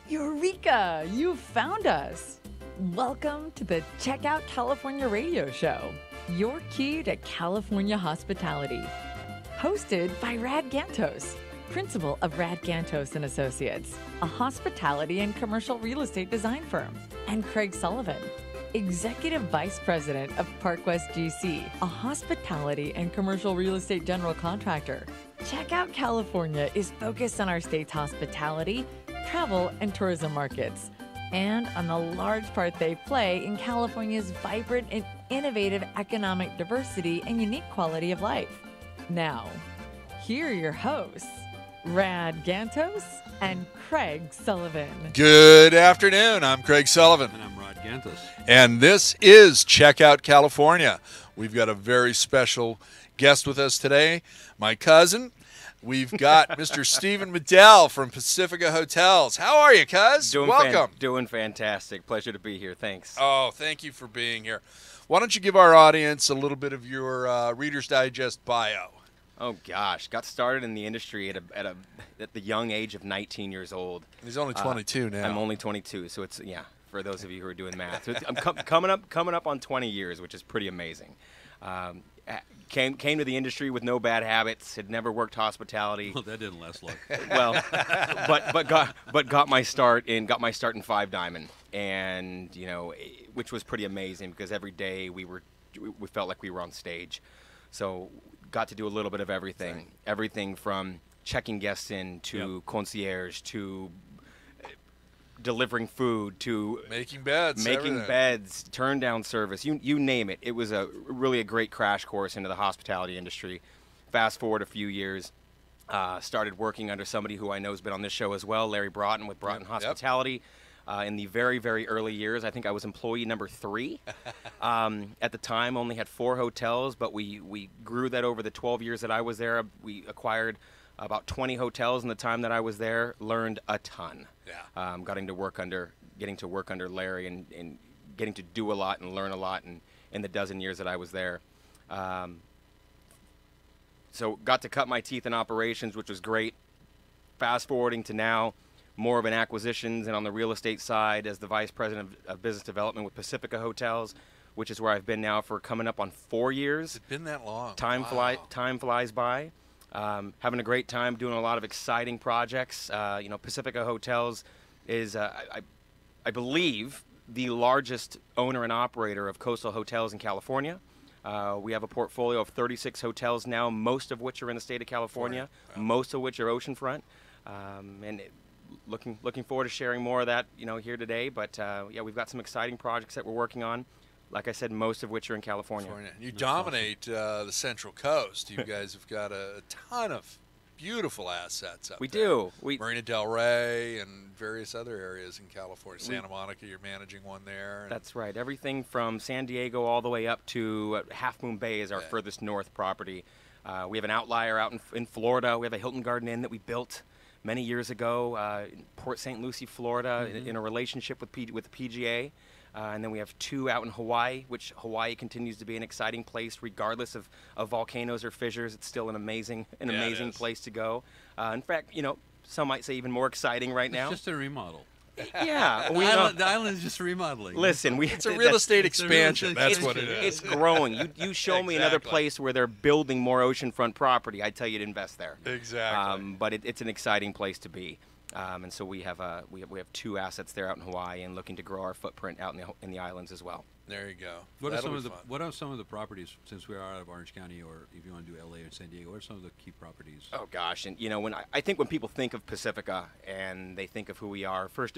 Eureka! You found us! Welcome to the Check Out California radio show, your key to California hospitality. Hosted by Rad Gantos, principal of Rad Gantos and Associates, a hospitality and commercial real estate design firm, and Craig Sullivan, executive vice president of Park West GC, a hospitality and commercial real estate general contractor. Check Out California is focused on our state's hospitality, travel, and tourism markets, and on the large part they play in California's vibrant and innovative economic diversity and unique quality of life. Now, here are your hosts, Rad Gantos and Craig Sullivan. Good afternoon. I'm Craig Sullivan. And I'm Rod Gantos. And this is Check Out California. We've got a very special guest with us today, my cousin. We've got Mr. Stephen Medell from Pacifica Hotels. How are you, cuz? Welcome. Doing fantastic. Pleasure to be here. Thanks. Oh, thank you for being here. Why don't you give our audience a little bit of your Reader's Digest bio? Oh gosh, got started in the industry at the young age of 19 years old. He's only 22 now. I'm only 22, so it's for those of you who are doing math, so I'm coming up on 20 years, which is pretty amazing. Came to the industry with no bad habits. Had never worked hospitality. Well, that didn't last long. Well, but got my start in Five Diamond, and which was pretty amazing because every day we felt like we were on stage. So got to do a little bit of everything. Right. Everything from checking guests in to concierge to delivering food to making beds, turn down service, you name it. It was really a great crash course into the hospitality industry. Fast forward a few years, started working under somebody who I know has been on this show as well, Larry Broughton with Broughton Hospitality. In the very, very early years, I think I was employee number 3. At the time, only had 4 hotels, but we grew that over the 12 years that I was there. We acquired about 20 hotels in the time that I was there. Learned a ton. Yeah. Getting to work under Larry and getting to do a lot and learn a lot in the dozen years that I was there. So got to cut my teeth in operations, which was great. Fast forwarding to now, more of an acquisitions and on the real estate side as the vice president of business development with Pacifica Hotels, which is where I've been now for coming up on 4 years. It's been that long. Time flies by. Having a great time doing a lot of exciting projects. Pacifica Hotels is, I believe, the largest owner and operator of coastal hotels in California. We have a portfolio of 36 hotels now, most of which are in the state of California, most of which are oceanfront. Looking forward to sharing more of that, here today. But we've got some exciting projects that we're working on. Like I said, most of which are in California. You dominate the Central Coast. You guys have got a ton of beautiful assets up there. We do. Marina Del Rey and various other areas in California. Santa Monica, you're managing one there. That's right. Everything from San Diego all the way up to Half Moon Bay is our furthest north property. We have an outlier out in Florida. We have a Hilton Garden Inn that we built many years ago in Port St. Lucie, Florida, in a relationship with the PGA. And then we have 2 out in Hawaii, which Hawaii continues to be an exciting place regardless of volcanoes or fissures. It's still an amazing place to go. In fact, some might say even more exciting right now. It's just a remodel. Yeah. The island is just remodeling. Listen, it's a real estate expansion. That's what it is. It's growing. You show me another place where they're building more oceanfront property, I'd tell you to invest there. Exactly. But it's an exciting place to be. And so we have 2 assets there out in Hawaii and looking to grow our footprint out in the islands as well. There you go. What are some of the properties, since we are out of Orange County, or if you want to do LA or San Diego, what are some of the key properties? Oh gosh, and I think when people think of Pacifica and they think of who we are, first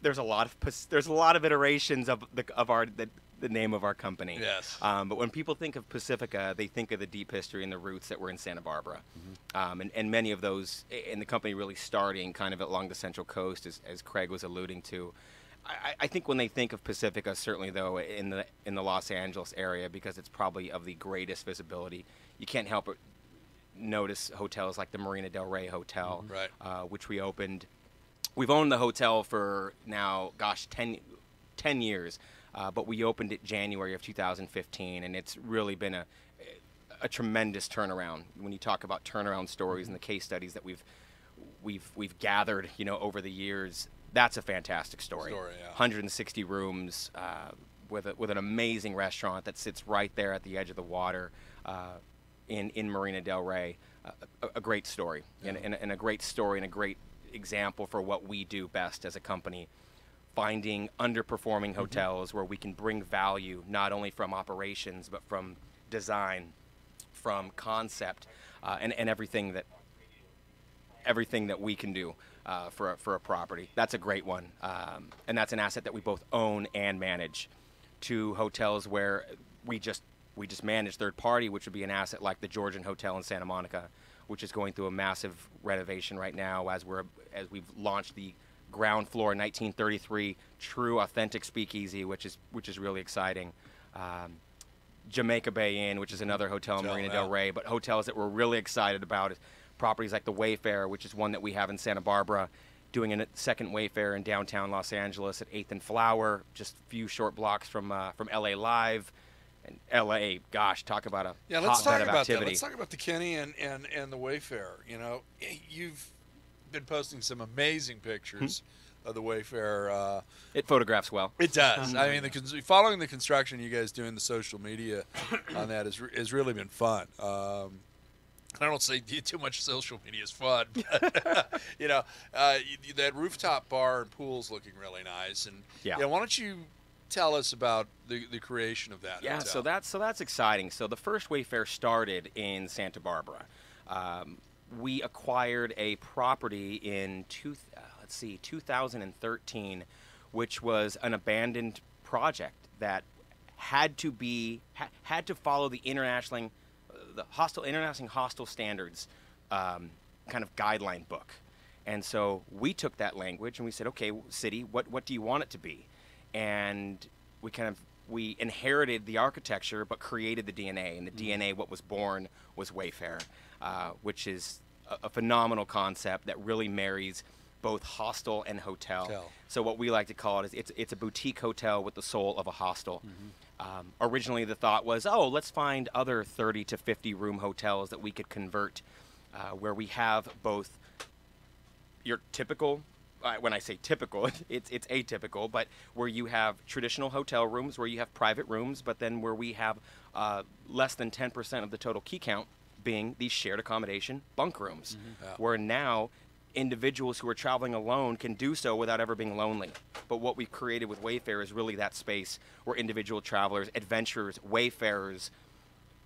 there's a lot of iterations of the name of our company. Yes. But when people think of Pacifica, they think of the deep history and the roots that were in Santa Barbara. And many of those, and the company really starting kind of along the Central Coast, as Craig was alluding to. I think when they think of Pacifica, certainly though in the Los Angeles area, because it's probably of the greatest visibility, you can't help but notice hotels like the Marina Del Rey Hotel, which we opened. We've owned the hotel for now, 10 years. But we opened it January of 2015, and it's really been a tremendous turnaround. When you talk about turnaround stories and the case studies that we've gathered, over the years, That's a fantastic story. Yeah. 160 rooms with an amazing restaurant that sits right there at the edge of the water in Marina Del Rey. A great story, and a great story, and a great example for what we do best as a company. Finding underperforming hotels where we can bring value not only from operations but from design, from concept, and everything that we can do for a property. That's a great one, and that's an asset that we both own and manage. To hotels where we just manage third party, which would be an asset like the Georgian Hotel in Santa Monica, which is going through a massive renovation right now as we've launched the ground floor 1933 true authentic speakeasy, which is really exciting. Jamaica Bay Inn, which is another hotel in Marina Del Rey, but hotels that we're really excited about is properties like the Wayfarer, which is one that we have in Santa Barbara, doing a second Wayfarer in downtown Los Angeles at 8th and Flower, just a few short blocks from LA Live. And LA, gosh, talk about a hotbed of activity. Let's talk about the Kenny and the Wayfarer. You know, you've been posting some amazing pictures of the Wayfarer. It photographs well. It does. I mean, following the construction, you guys doing the social media on that has really been fun. I don't say too much social media is fun, but, you know, that rooftop bar and pool's looking really nice. And why don't you tell us about the creation of that hotel? So that's exciting. So the first Wayfair started in Santa Barbara. We acquired a property in 2013, which was an abandoned project that had to follow the international hostel standards kind of guideline book. And so we took that language and we said, okay, city, what do you want it to be? And we inherited the architecture but created the DNA, and the DNA, what was born, was Wayfair, which is a phenomenal concept that really marries both hostel and hotel. So what we like to call it is it's a boutique hotel with the soul of a hostel. Originally the thought was, let's find other 30 to 50 room hotels that we could convert, where we have both your typical, when I say typical, it's atypical, but where you have traditional hotel rooms, where you have private rooms, but then where we have less than 10% of the total key count being these shared accommodation bunk rooms, where now individuals who are traveling alone can do so without ever being lonely. But what we've created with Wayfair is really that space where individual travelers, adventurers, wayfarers,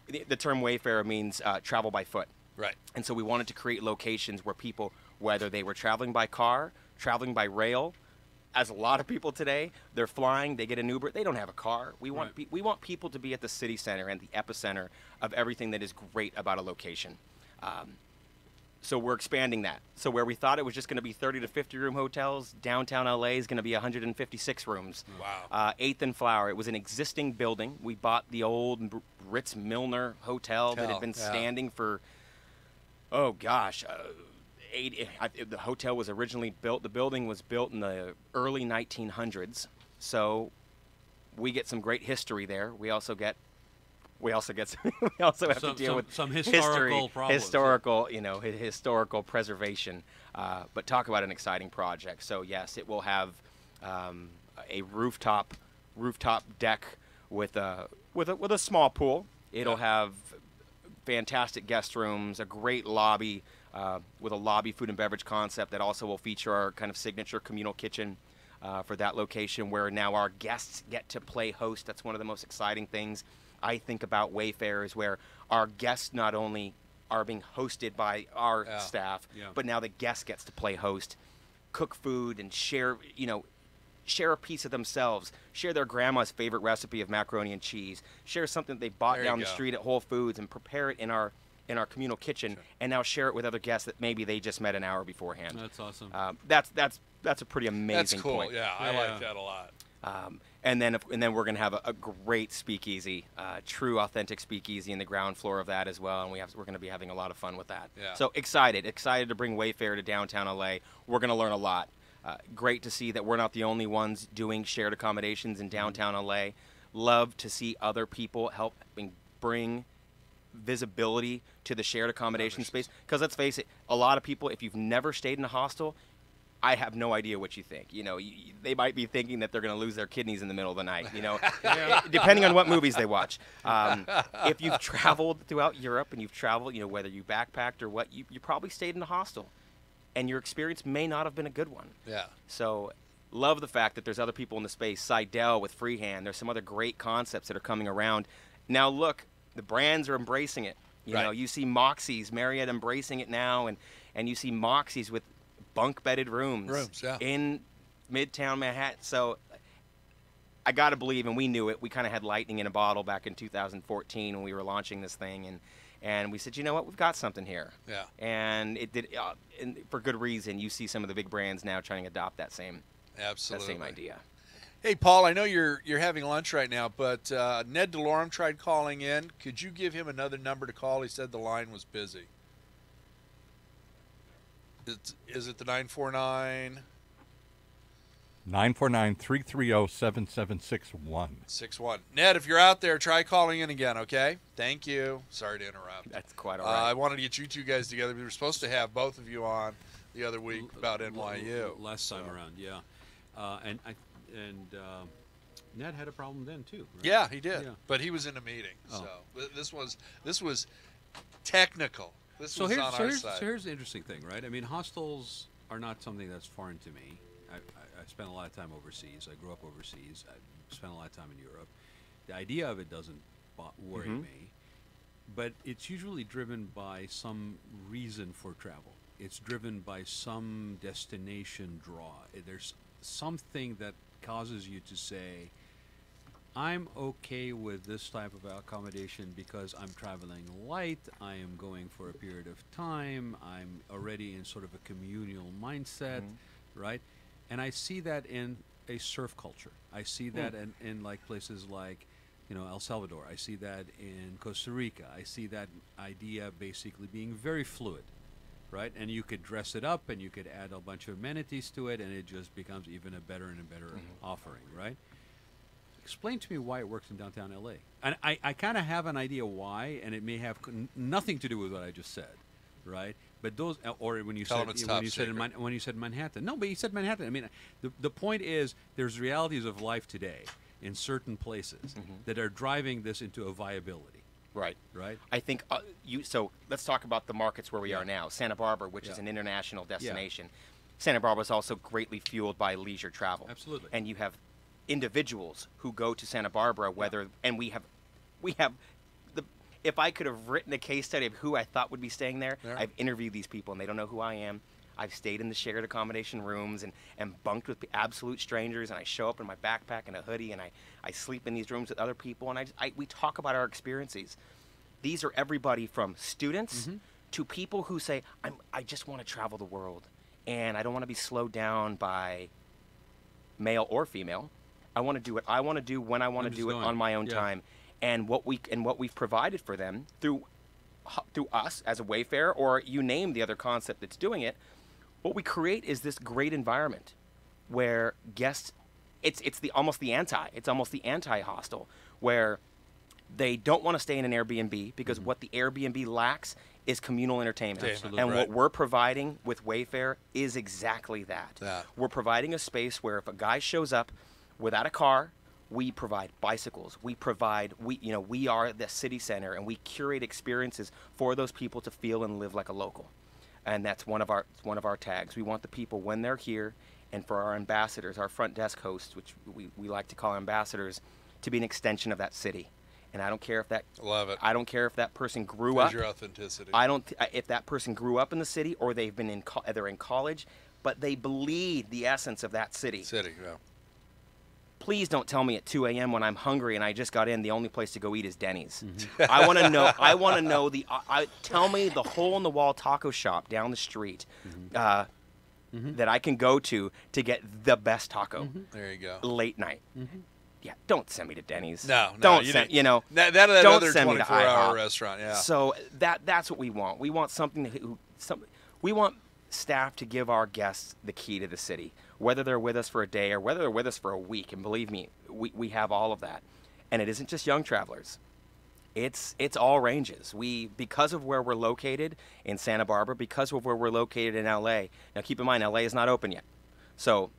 the term wayfarer means travel by foot. Right. And so we wanted to create locations where people, whether they were traveling by car, traveling by rail, as a lot of people today, they're flying, they get an Uber, they don't have a car. We want people to be at the city center and the epicenter of everything that is great about a location. So we're expanding that. So where we thought it was just going to be 30 to 50 room hotels, downtown LA is going to be 156 rooms. Wow. 8th and Flower. It was an existing building. We bought the old Ritz Milner Hotel that had been standing for, the hotel was originally built, the building was built in the early 1900s. So we get some great history there. We also have to deal with some historical problems. Historical preservation. But talk about an exciting project. So yes, it will have a rooftop deck with a small pool. It'll have fantastic guest rooms, a great lobby with a lobby food and beverage concept that also will feature our kind of signature communal kitchen for that location, where now our guests get to play host. That's one of the most exciting things I think about Wayfair, is where our guests not only are being hosted by our staff, but now the guest gets to play host, cook food, and share a piece of themselves, share their grandma's favorite recipe of macaroni and cheese, share something they bought down the street at Whole Foods and prepare it in our communal kitchen, and now share it with other guests that maybe they just met an hour beforehand. That's awesome. That's a pretty amazing That's cool. point. Yeah, I like that a lot. And then we're going to have a great speakeasy, true authentic speakeasy in the ground floor of that as well, and we're going to be having a lot of fun with that. Yeah. So excited to bring Wayfair to downtown LA. We're going to learn a lot. Great to see that we're not the only ones doing shared accommodations in downtown LA. Love to see other people helping bring visibility to the shared accommodation space, because let's face it, a lot of people, if you've never stayed in a hostel, I have no idea what you think. You know, they might be thinking that they're going to lose their kidneys in the middle of the night, you know, depending on what movies they watch. If you've traveled throughout Europe and you've traveled, you know, whether you backpacked or what, you probably stayed in a hostel. And your experience may not have been a good one. Yeah. So love the fact that there's other people in the space. Seidel with Freehand. There's some other great concepts that are coming around. Now, look, the brands are embracing it. You know, you see Moxie's, Marriott embracing it now, and you see Moxie's with bunk-bedded rooms in Midtown Manhattan. So I got to believe, and we knew it, we kind of had lightning in a bottle back in 2014 when we were launching this thing, and we said, you know what, we've got something here. Yeah. And it did, and for good reason. You see some of the big brands now trying to adopt that same idea. Hey, Paul, I know you're having lunch right now, but Ned DeLorme tried calling in. Could you give him another number to call? He said the line was busy. Is it the 949? 949-330-7761. 61. Ned, if you're out there, try calling in again, okay? Thank you. Sorry to interrupt. That's quite all right. I wanted to get you two guys together. We were supposed to have both of you on the other week about NYU. Last time around, yeah. And Ned had a problem then too. Right? Yeah, he did. Yeah. But he was in a meeting. So this was technical. This was on our side. So here's the interesting thing, right? I mean, hostels are not something that's foreign to me. I spent a lot of time overseas. I grew up overseas. I spent a lot of time in Europe. The idea of it doesn't worry me, but it's usually driven by some reason for travel. It's driven by some destination draw. There's something that causes you to say, I'm okay with this type of accommodation because I'm traveling light, I am going for a period of time, I'm already in sort of a communal mindset, right? And I see that in a surf culture. I see that in like places like, you know, El Salvador. I see that in Costa Rica. I see that idea basically being very fluid, right? And you could dress it up and you could add a bunch of amenities to it and it just becomes even a better and a better offering, right? Explain to me why it works in downtown LA. And I kind of have an idea why, and it may have nothing to do with what I just said, right? But those, or when you said when you said Manhattan, no, but you said Manhattan. I mean, the point is there's realities of life today in certain places that are driving this into a viability. Right. Right. I think so let's talk about the markets where we are now. Santa Barbara, which is an international destination. Santa Barbara is also greatly fueled by leisure travel. Absolutely. And you have individuals who go to Santa Barbara, and we have if I could have written a case study of who I thought would be staying there, I've interviewed these people and they don't know who I am. I've stayed in the shared accommodation rooms and bunked with absolute strangers, and I show up in my backpack and a hoodie, and I sleep in these rooms with other people, and we talk about our experiences. These are everybody from students to people who say, I just want to travel the world, and I don't want to be slowed down by male or female. I want to do what I want to do when I want to do it on my own time. And what we've provided for them through us as a Wayfair, or you name the other concept that's doing it, what we create is this great environment where guests, it's almost the anti-hostel, where they don't want to stay in an Airbnb because what the Airbnb lacks is communal entertainment. And what we're providing with Wayfair is exactly that. We're providing a space where if a guy shows up without a car, we provide bicycles. We are the city center, and we curate experiences for those people to feel and live like a local. And that's one of our tags. We want the people when they're here, and for our ambassadors, our front desk hosts, which we like to call ambassadors, to be an extension of that city. And I don't care if that I don't care if that person grew up. Your authenticity. If that person grew up in the city or they've been they're in college, but they bleed the essence of that city. Please don't tell me at 2 a.m. when I'm hungry and I just got in, the only place to go eat is Denny's. I want to know. Tell me the hole in the wall taco shop down the street that I can go to get the best taco. There you go. Late night. Yeah, don't send me to Denny's. No, don't send. You know, that don't other send me to 24-hour restaurant. Yeah. So that's what we want. We want we want staff to give our guests the key to the city, whether they're with us for a day or whether they're with us for a week. And believe me, we have all of that. And it isn't just young travelers. It's all ranges. Because of where we're located in Santa Barbara, because of where we're located in LA. Now keep in mind, LA is not open yet, so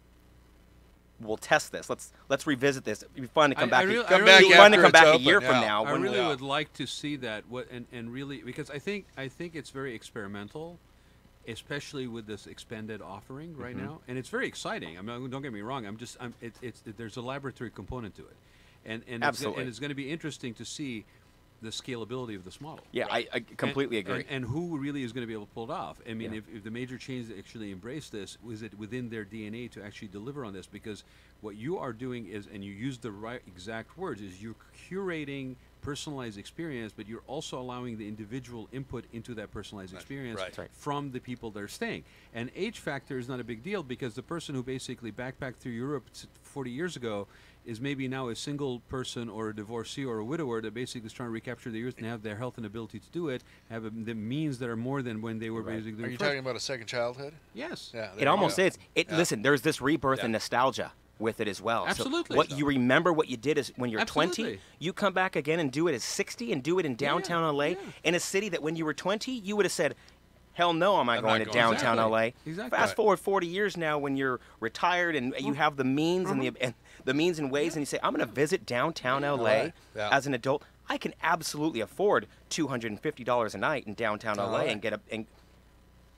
we'll test this. Let's revisit this. It'd be fun to come back. Come It'd back be fun to after come it's back a open, year from yeah. now. I when really we- would like to see that. And really, because I think it's very experimental, especially with this expanded offering right now, and it's very exciting. I mean, don't get me wrong. There's a laboratory component to it, and Absolutely. it's going to be interesting to see the scalability of this model. Yeah, I completely agree. And who really is going to be able to pull it off? I mean, Yeah. if the major chains actually embrace this, was it within their DNA to actually deliver on this? Because what you are doing is, and you use the right exact words, is you're curating personalized experience, but you're also allowing the individual input into that personalized experience right. Right. from the people that are staying. And age factor is not a big deal because the person who basically backpacked through Europe 40 years ago is maybe now a single person or a divorcee or a widower that basically is trying to recapture the youth and have their health and ability to do it, have the means that are more than when they were basically Are you first. talking about a second childhood? Yes. Yeah. It almost is. Yeah. Listen, there's this rebirth Yeah. and nostalgia with it as well. Absolutely. So what you remember what you did is when you're 20, Absolutely. you come back again and do it as 60 and do it in downtown LA yeah. in a city that when you were 20, you would have said, hell no, am I I'm going not to going. downtown Exactly. LA. Exactly. Fast Right. forward 40 years now when you're retired and you have the means and the means and ways and you say, I'm going to visit downtown LA Right. Yeah. as an adult. I can absolutely afford $250 a night in downtown LA right. and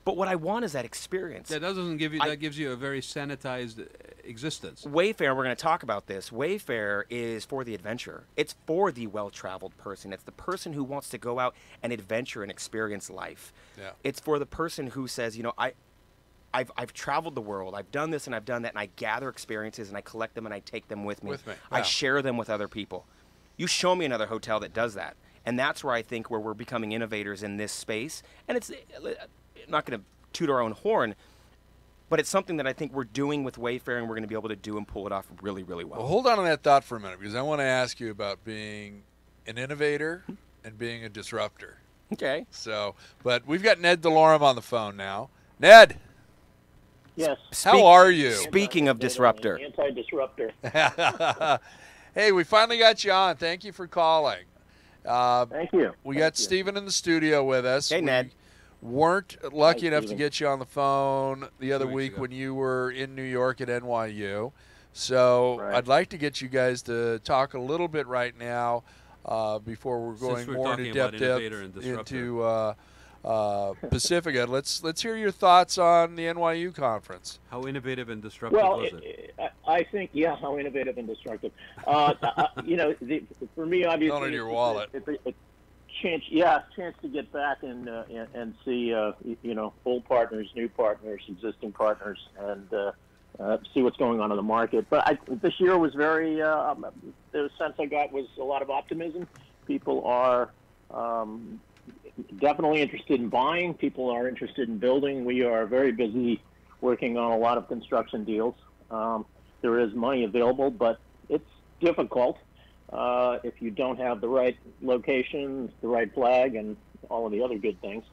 but what I want is that experience. That doesn't give you. That gives you a very sanitized existence. Wayfair, we're going to talk about this. Wayfair is for the adventurer. It's for the well-traveled person. It's the person who wants to go out and adventure and experience life. Yeah. It's for the person who says, I've traveled the world. I've done this and I've done that, and I gather experiences and I collect them and I take them with me. I yeah. share them with other people. You show me another hotel that does that, and that's where I think where we're becoming innovators in this space. And it's not going to toot our own horn, but it's something that I think we're doing with Wayfair, and we're going to be able to do and pull it off really, really well. Well, hold on to that thought for a minute because I want to ask you about being an innovator and being a disruptor. Okay. So, but we've got Ned DeLorme on the phone now. Ned, Yes. how are you? Speaking of disruptor, Anti-disruptor. Hey, we finally got you on. Thank you for calling. Thank you. We got Stephen in the studio with us. Hey, Ned. We weren't lucky Hi, enough to Stephen. get you on the phone the other 2 weeks week ago. when you were in New York at NYU. So Right. I'd like to get you guys to talk a little bit right now before we're going Since we're more talking into about depth innovator and disruptor. into Pacifica. Let's hear your thoughts on the NYU conference. How innovative and disruptive Well, was it? I think, how innovative and destructive. For me, obviously, Not in your wallet. It's a chance to get back and see, old partners, new partners, existing partners, and see what's going on in the market. But this year was very, the sense I got was a lot of optimism. People are definitely interested in buying. People are interested in building. We are very busy working on a lot of construction deals. There is money available, but it's difficult if you don't have the right location, the right flag, and all of the other good things.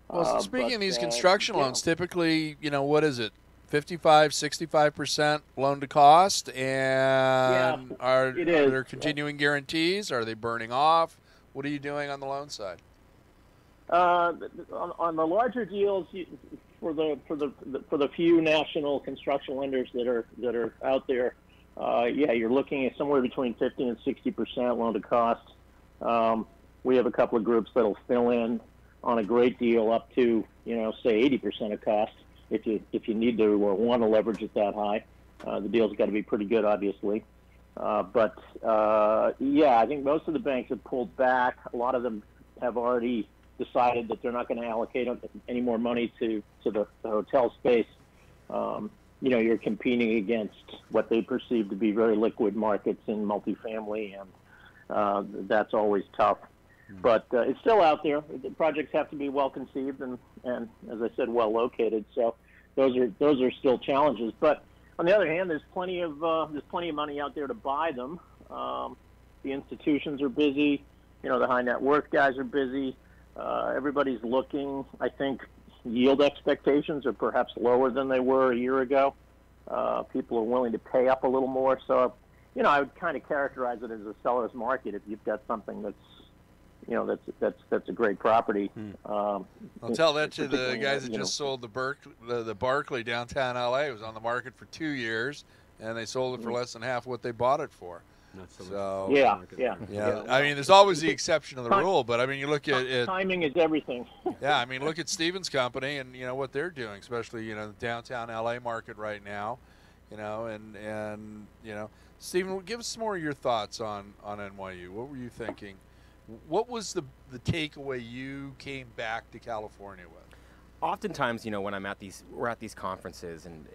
Well, speaking but, of these construction loans, typically, what is it? 55, 65% loan to cost, and are it is. there continuing guarantees? Are they burning off? What are you doing on the loan side? On the larger deals, for the few national construction lenders that are out there, you're looking at somewhere between 50 and 60% loan to cost. We have a couple of groups that'll fill in on a great deal up to say 80% of cost if you need to or want to leverage it that high. The deal's got to be pretty good, obviously. I think most of the banks have pulled back. A lot of them have already decided that they're not going to allocate any more money to the hotel space. You're competing against what they perceive to be very liquid markets in multifamily, and that's always tough. But it's still out there. The projects have to be well conceived and as I said, well located. So those are still challenges. But on the other hand, there's plenty of money out there to buy them. The institutions are busy. The high net worth guys are busy. Everybody's looking. I think yield expectations are perhaps lower than they were a year ago. People are willing to pay up a little more. So, I would kind of characterize it as a seller's market if you've got something that's that's a great property. I'll tell that to the particularly, guys that just sold the Barclay downtown LA. It was on the market for 2 years, and they sold it for less than half what they bought it for. Not so So, much. Yeah. I mean, there's always the exception of the rule, but I mean, you look at Timing is everything. yeah, I mean, look at Stephen's company and what they're doing, especially the downtown LA market right now, and Stephen, give us some more of your thoughts on NYU. What were you thinking? What was the takeaway you came back to California with? Oftentimes, when we're at these conferences, and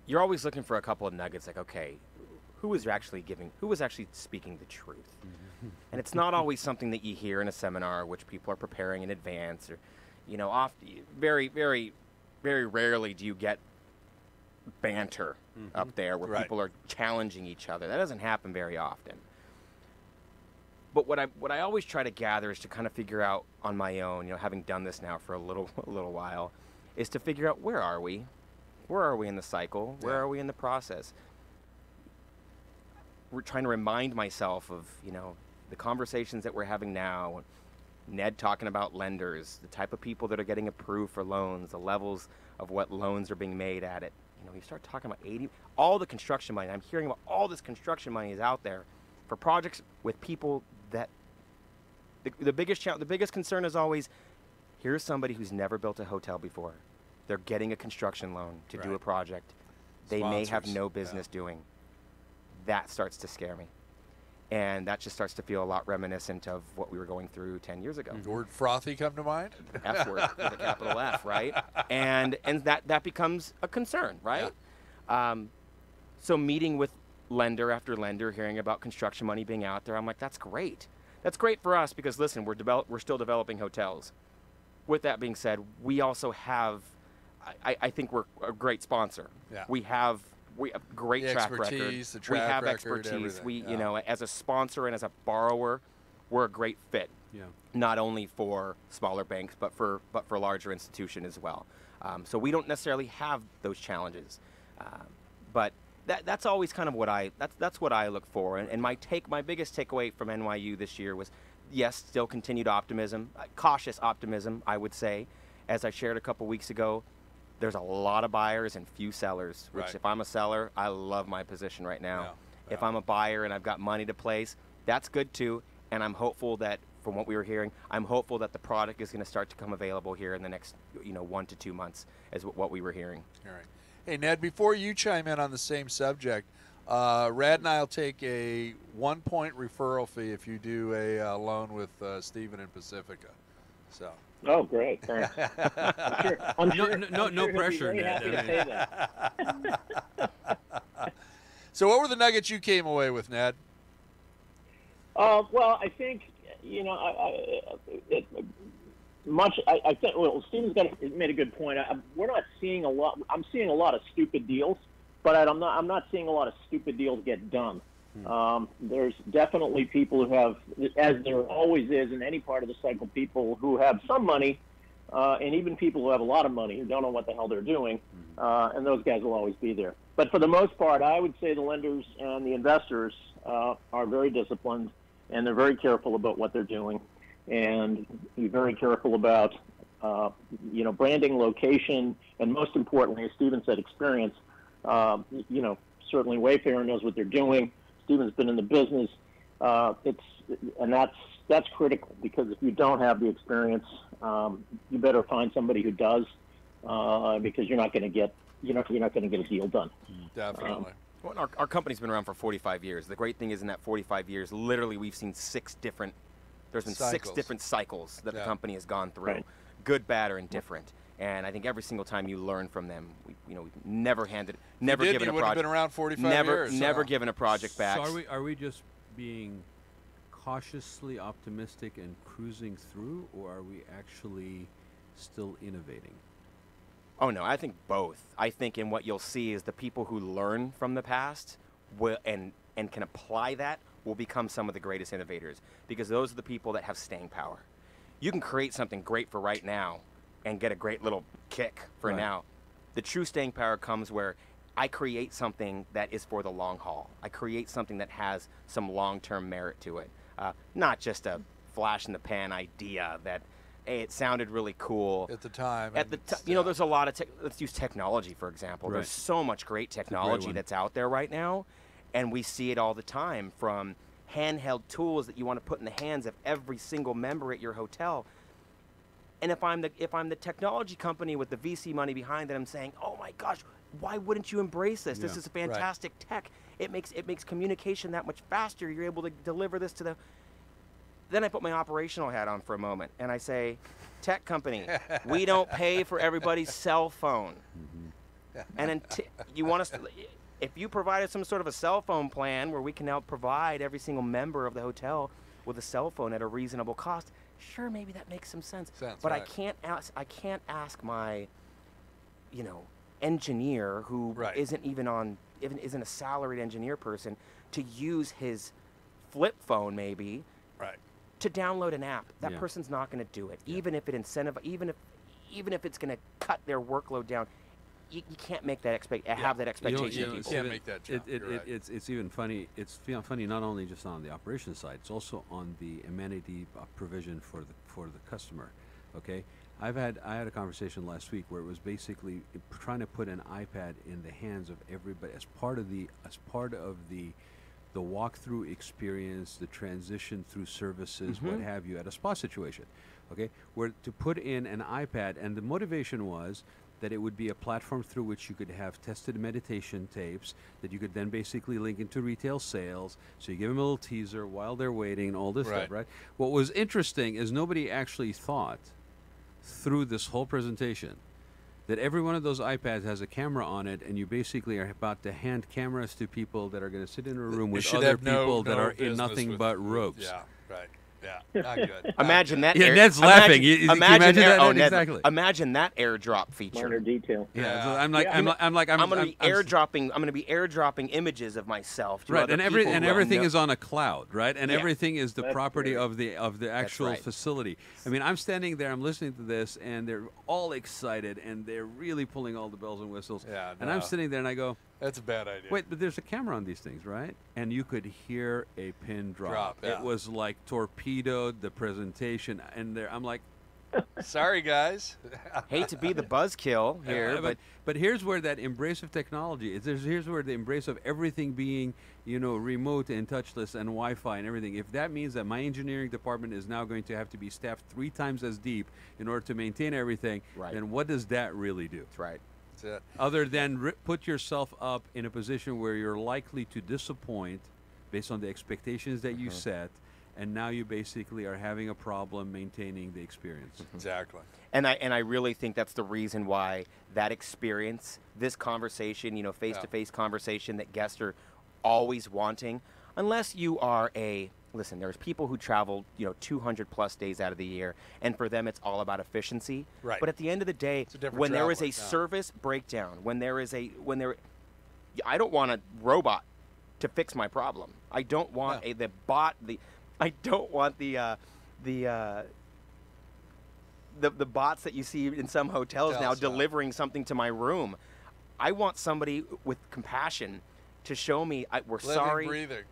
you're always looking for a couple of nuggets, like, okay, who was actually speaking the truth? And it's not always something that you hear in a seminar, which people are preparing in advance, or, very, very, very rarely do you get banter up there where people are challenging each other. That doesn't happen very often. But what I always try to gather is to kind of figure out on my own, having done this now for a little while, is to figure out where are we? Where are we in the cycle? Where are we in the process? We're trying to remind myself of, the conversations that we're having now. Ned talking about lenders, the type of people that are getting approved for loans, the levels of what loans are being made at it. You start talking about all the construction money. I'm hearing about all this construction money is out there for projects with people that the biggest concern is always, here's somebody who's never built a hotel before. They're getting a construction loan to do a project they may have no business doing. That starts to scare me. And that just starts to feel a lot reminiscent of what we were going through 10 years ago. The word frothy come to mind? F word with a capital F, right? And that becomes a concern, right? Yeah. So meeting with lender after lender, hearing about construction money being out there, I'm like, that's great. That's great for us because, listen, we're still developing hotels. With that being said, we also have, I think we're a great sponsor. Yeah. We have great track record. We have expertise. As a sponsor and as a borrower, we're a great fit. Yeah. Not only for smaller banks, but for larger institutions as well. So we don't necessarily have those challenges, but that's always kind of that's what I look for. And my biggest takeaway from NYU this year was, yes, still continued optimism, cautious optimism, I would say. As I shared a couple weeks ago, there's a lot of buyers and few sellers, which if I'm a seller, I love my position right now. Yeah. If I'm a buyer and I've got money to place, that's good too. And I'm hopeful that, from what we were hearing, the product is going to start to come available here in the next 1 to 2 months, as what we were hearing. All right. Hey, Ned, before you chime in on the same subject, Rad and I will take a 1-point referral fee if you do a loan with Stephen and Pacifica. So. Oh, great! Thanks. I'm sure no pressure, Ned. So, what were the nuggets you came away with, Ned? Well, I think I think Stephen's made a good point. We're not seeing a lot. I'm seeing a lot of stupid deals, but I'm not seeing a lot of stupid deals get done. There's definitely people who have, as there always is in any part of the cycle, people who have some money, and even people who have a lot of money who don't know what the hell they're doing, and those guys will always be there. But for the most part, I would say the lenders and the investors are very disciplined, and they're very careful about what they're doing, and be very careful about branding, location, and most importantly, as Stephen said, experience. Certainly Wayfarer knows what they're doing. Stephen's been in the business. That's critical, because if you don't have the experience, you better find somebody who does, because you're not going to get a deal done. Definitely. Well, our company's been around for 45 years. The great thing is, in that 45 years, literally we've seen 6 different cycles that the company has gone through, good, bad, or indifferent. And I think every single time you learn from them, we've never given a project. You would have been around 45 years. Never given a project back. So are we just being cautiously optimistic and cruising through, or are we actually still innovating? Oh no, I think both. I think in what you'll see is the people who learn from the past and can apply that will become some of the greatest innovators, because those are the people that have staying power. You can create something great for right now and get a great little kick for now. The true staying power comes where I create something that is for the long haul. I create something that has some long-term merit to it. Not just a flash in the pan idea that, hey, it sounded really cool. At the time. At the you know, there's a lot of let's use technology for example. Right. There's so much great technology that's out there right now, and we see it all the time, from handheld tools that you want to put in the hands of every single member at your hotel. And if I'm the technology company with the VC money behind it, I'm saying, oh my gosh, why wouldn't you embrace this? This is a fantastic tech. It makes communication that much faster. You're able to deliver this to the. Then I put my operational hat on for a moment and I say, tech company, we don't pay for everybody's cell phone. And you want us to, if you provided some sort of a cell phone plan where we can now provide every single member of the hotel with a cell phone at a reasonable cost, sure, maybe that makes some sense. But right. I can't ask my, engineer who isn't a salaried engineer person to use his flip phone maybe to download an app. That person's not going to do it, even if it even if it's going to cut their workload down. You can't make that have that expectation. You can't make that jump. It's even funny. It's funny not only just on the operations side. It's also on the amenity provision for the customer. Okay, I had a conversation last week where it was basically trying to put an iPad in the hands of everybody as part of the walkthrough experience, the transition through services, what have you, at a spa situation. Okay, where to put in an iPad, and the motivation was that it would be a platform through which you could have tested meditation tapes that you could then basically link into retail sales. So you give them a little teaser while they're waiting and all this stuff, right? What was interesting is nobody actually thought through this whole presentation that every one of those iPads has a camera on it, and you basically are about to hand cameras to people that are going to sit in a room with other people that are in nothing but robes. Yeah, right. Yeah, not good. Imagine that. Yeah, Ned's laughing. Imagine that. Oh, exactly. Imagine that airdrop feature. Minor detail. Yeah. So I'm going to be airdropping images of myself. To right, other and people everything is on a cloud, right? And everything is the property of the actual facility. I mean, I'm standing there, I'm listening to this, and they're all excited, and they're really pulling all the bells and whistles. Yeah, and I'm sitting there, and I go, that's a bad idea. Wait, but there's a camera on these things, right? And you could hear a pin drop. Yeah. It was like torpedoed the presentation, and I'm like, sorry guys. Hate to be the buzzkill here, but here's where that embrace of technology is. Here's where the embrace of everything being, remote and touchless and Wi-Fi and everything. If that means that my engineering department is now going to have to be staffed 3 times as deep in order to maintain everything, then what does that really do? That's right. That's it. Other than put yourself up in a position where you're likely to disappoint based on the expectations that you set, and now you basically are having a problem maintaining the experience. Exactly. And I really think that's the reason why that experience, this conversation, face-to-face conversation that guests are always wanting, unless you are listen, there's people who travel, 200 plus days out of the year, and for them it's all about efficiency. Right. But at the end of the day, when there is a service breakdown, I don't want a robot to fix my problem. I don't want I don't want the bots that you see in some hotels now delivering something to my room. I want somebody with compassion to show me we're sorry. Breathing.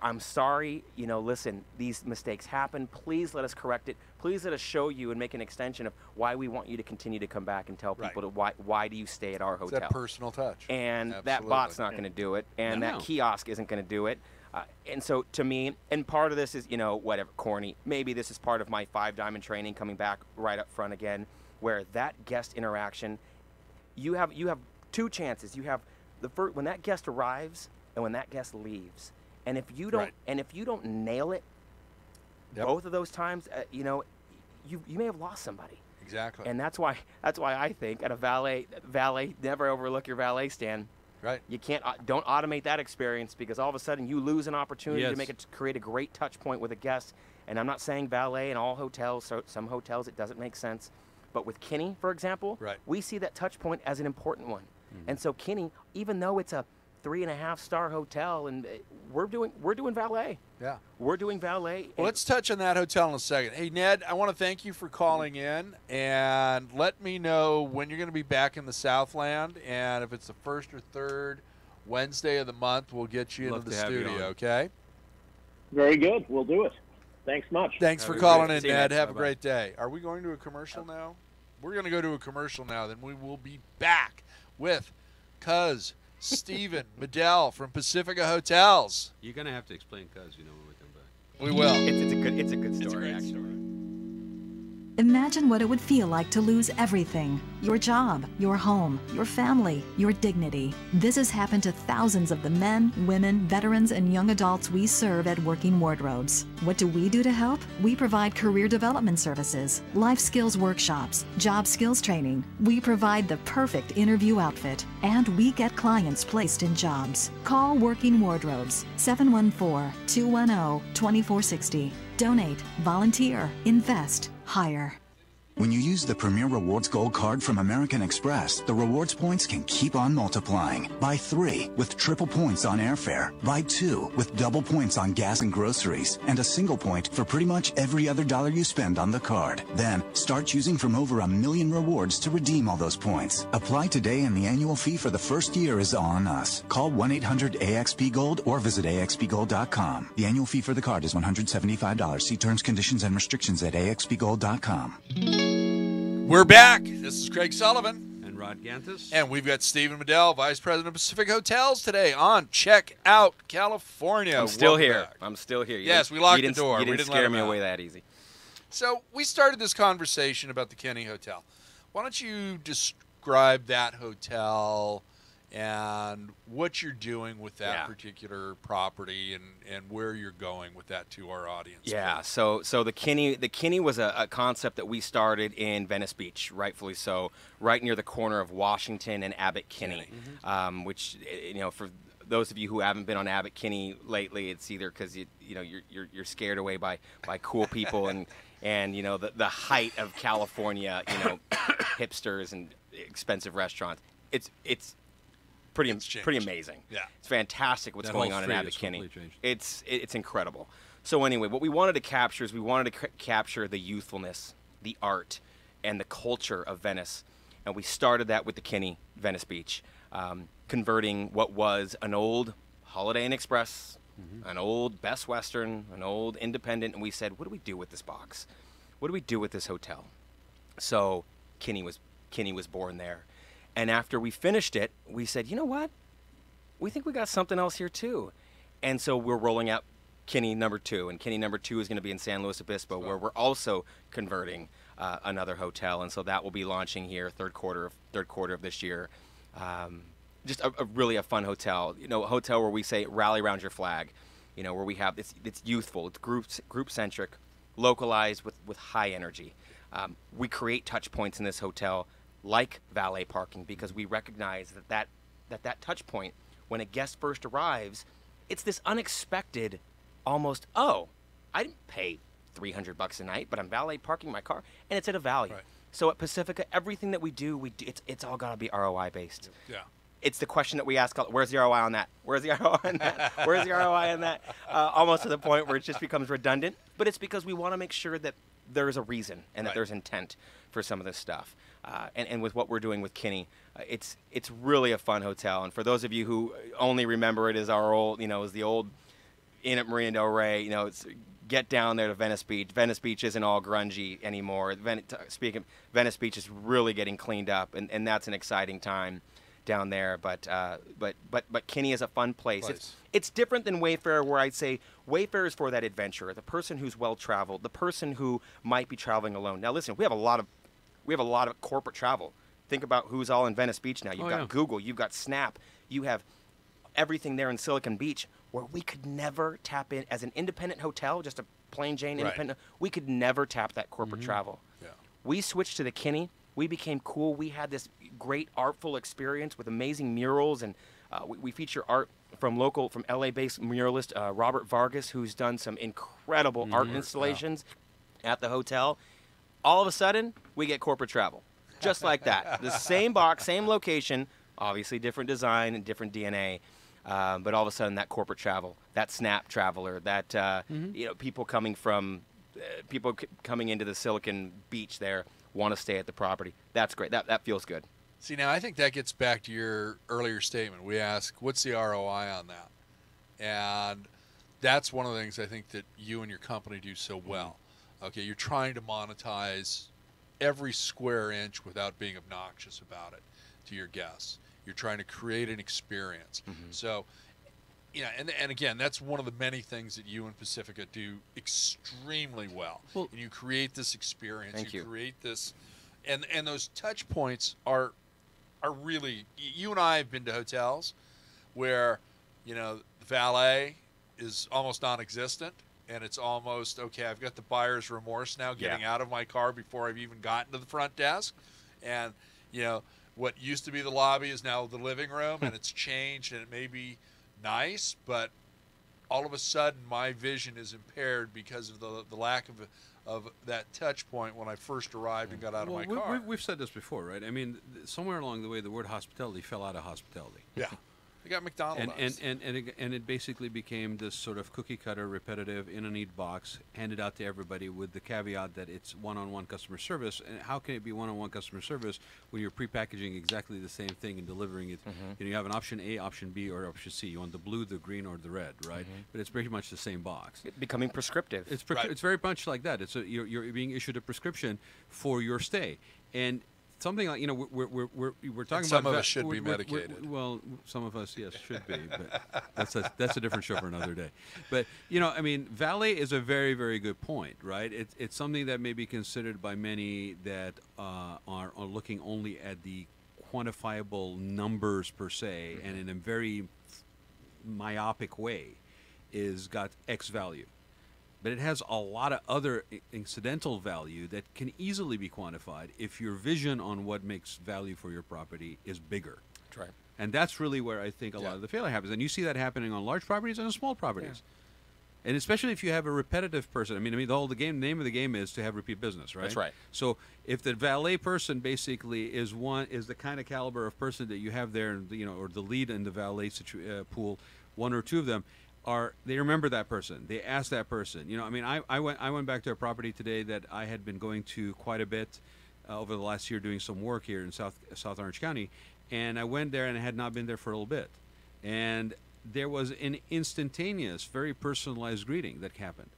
I'm sorry. Listen, these mistakes happen. Please let us correct it. Please let us show you and make an extension of why we want you to continue to come back and tell people why do you stay at our hotel. It's that personal touch. And that bot's not going to do it, and that kiosk isn't going to do it. And so to me, and part of this is, whatever, corny. Maybe this is part of my 5-diamond training coming back right up front again, where that guest interaction, you have 2 chances. You have the first, when that guest arrives and when that guest leaves. And if you don't nail it, both of those times, you may have lost somebody. Exactly. And that's why I think at a valet, never overlook your valet stand. Right. You don't automate that experience, because all of a sudden you lose an opportunity to create a great touch point with a guest. And I'm not saying valet in all hotels. So some hotels it doesn't make sense, but with Kinney, for example, we see that touch point as an important one. And so Kinney, even though it's a 3.5-star hotel, and we're doing valet. Yeah. We're doing valet. Well, let's touch on that hotel in a second. Hey, Ned, I want to thank you for calling in, and let me know when you're going to be back in the Southland, and if it's the 1st or 3rd Wednesday of the month, we'll get you into the studio, okay? Very good. We'll do it. Thanks much. Thanks for Have a calling great in, day. Ned. See you, Have a Bye-bye. great day. Are we going to a commercial now? We're going to go to a commercial now. Then we will be back with Cuz Stephen Medell from Pacifica Hotels. You're going to have to explain, cuz, when we come back. We will. It's a good story. It's a great actually. story. Imagine what it would feel like to lose everything: your job, your home, your family, your dignity. This has happened to thousands of the men, women, veterans, and young adults we serve at Working Wardrobes. What do we do to help? We provide career development services, life skills workshops, job skills training. We provide the perfect interview outfit, and we get clients placed in jobs. Call Working Wardrobes, 714-210-2460. Donate, volunteer, invest, hire. When you use the Premier Rewards Gold Card from American Express, the rewards points can keep on multiplying. Buy 3 with triple points on airfare. Buy 2 with double points on gas and groceries. And a single point for pretty much every other dollar you spend on the card. Then, start choosing from over 1 million rewards to redeem all those points. Apply today and the annual fee for the first year is on us. Call 1-800-AXP-GOLD or visit axpgold.com. The annual fee for the card is $175. See terms, conditions, and restrictions at axpgold.com. We're back. This is Craig Sullivan. And Rod Gantis. And we've got Stephen Medell, Vice President of Pacific Hotels, today on Check Out California. I'm still Welcome here. back. I'm still here. Yes, we locked you the door. You We didn't didn't let scare him me out. away that easy. So we started this conversation about the Kenny Hotel. Why don't you describe that hotel and what you're doing with that Yeah. particular property and where you're going with that to our audience? Yeah, please. so the Kinney was a concept that we started in Venice Beach, rightfully so, right near the corner of Washington and Abbot Kinney, which for those of you who haven't been on Abbot Kinney lately, it's either because you're scared away by cool people and the height of California, hipsters and expensive restaurants. It's pretty changed. amazing. Yeah. It's fantastic what's That going whole on in street Abbot has Kinney. completely changed. It's incredible. So anyway, what we wanted to capture is capture the youthfulness, the art, and the culture of Venice, and we started that with the Kinney, Venice Beach, converting what was an old Holiday Inn Express, an old Best Western, an old Independent, and we said, what do we do with this box? What do we do with this hotel? So Kinney was born there. And after we finished it, we said, you know what? We think we got something else here too. And so we're rolling out Kinney number 2. And Kinney number 2 is going to be in San Luis Obispo, where we're also converting another hotel. And so that will be launching here third quarter of this year. Just really a fun hotel. A hotel where we say rally around your flag. Where we have it's youthful, it's group centric, localized with high energy. We create touch points in this hotel, like valet parking, because we recognize that touch point, when a guest first arrives, it's this unexpected, almost, oh, I didn't pay $300 a night, but I'm valet parking my car, and it's at a value. Right. So at Pacifica, everything that we do it's all got to be ROI based. Yeah. It's the question that we ask, where's the ROI on that? Where's the ROI on that? Where's the ROI on that? Almost to the point where it just becomes redundant, but it's because we want to make sure that there's a reason and that there's intent for some of this stuff. And with what we're doing with Kinney, it's really a fun hotel. And for those of you who only remember it as our old, as the old Inn at Marina Del Rey, it's get down there to Venice Beach. Venice Beach isn't all grungy anymore. Venice Beach is really getting cleaned up, and that's an exciting time down there. But Kinney is a fun place. It's different than Wayfair, where I'd say Wayfair is for that adventurer, the person who's well traveled, the person who might be traveling alone. Now listen, we have a lot of corporate travel. Think about who's all in Venice Beach now. You've got Google, you've got Snap, you have everything there in Silicon Beach, where we could never tap in as an independent hotel, just a plain Jane independent. We could never tap that corporate travel. Yeah. We switched to the Kinney. We became cool. We had this great artful experience with amazing murals, and we feature art from LA-based muralist Robert Vargas, who's done some incredible art installations at the hotel. All of a sudden, we get corporate travel, just like that. The same box, same location, obviously different design and different DNA, but all of a sudden that corporate travel, that Snap traveler, that people coming into the Silicon Beach there want to stay at the property. That's great. That feels good. See, now I think that gets back to your earlier statement. We ask, what's the ROI on that? And that's one of the things I think that you and your company do so well. Okay, you're trying to monetize every square inch without being obnoxious about it to your guests. You're trying to create an experience. So, yeah, and again, that's one of the many things that you and Pacifica do extremely well. And you create this experience. Thank you. Create this, and those touch points are really. You and I have been to hotels where, the valet is almost non-existent, and it's almost okay. I've got the buyer's remorse now getting out of my car before I've even gotten to the front desk, and what used to be the lobby is now the living room, and it's changed, and it may be nice, but all of a sudden my vision is impaired because of the lack of that touch point when I first arrived and got out of my car. We've said this before, right? I mean, somewhere along the way, the word hospitality fell out of hospitality. Yeah. They got McDonald's. And it basically became this sort of cookie cutter, repetitive, in a neat box, handed out to everybody with the caveat that it's one-on-one customer service. And how can it be one-on-one customer service when you're prepackaging exactly the same thing and delivering it? You have an option A, option B, or option C. You want the blue, the green, or the red, right? But it's pretty much the same box. Becoming prescriptive. It's very much like that. You're being issued a prescription for your stay, and something like we're talking some about. Of us should be medicated. Well, some of us, yes, should be, but that's a different show for another day. But valet is a very, very good point, right? It's something that may be considered by many that are looking only at the quantifiable numbers per se, and in a very myopic way, is got X value. But it has a lot of other incidental value that can easily be quantified if your vision on what makes value for your property is bigger. That's right. And that's really where I think a lot of the failure happens. And you see that happening on large properties and on small properties. Yeah. And especially if you have a repetitive person. The name of the game is to have repeat business, right? That's right. So if the valet person basically is the kind of caliber of person that you have there, or the lead in the valet pool, one or two of them, they remember that person. They ask that person. I went back to a property today that I had been going to quite a bit over the last year doing some work here in South Orange County, and I went there and I had not been there for a little bit, and there was an instantaneous, very personalized greeting that happened,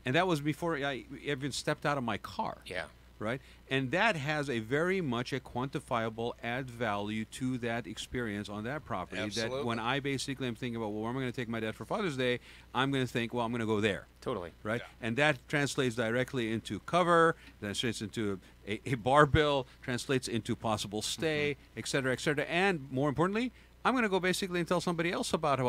and that was before I even stepped out of my car. Yeah. Right? And that has a very much a quantifiable add value to that experience on that property. Absolutely. That when I basically am thinking about, where am I going to take my dad for Father's Day, I'm going to think, I'm going to go there. Totally. Right? Yeah. And that translates directly into cover, translates into a bar bill, translates into possible stay, et cetera, and more importantly, I'm going to go basically and tell somebody else about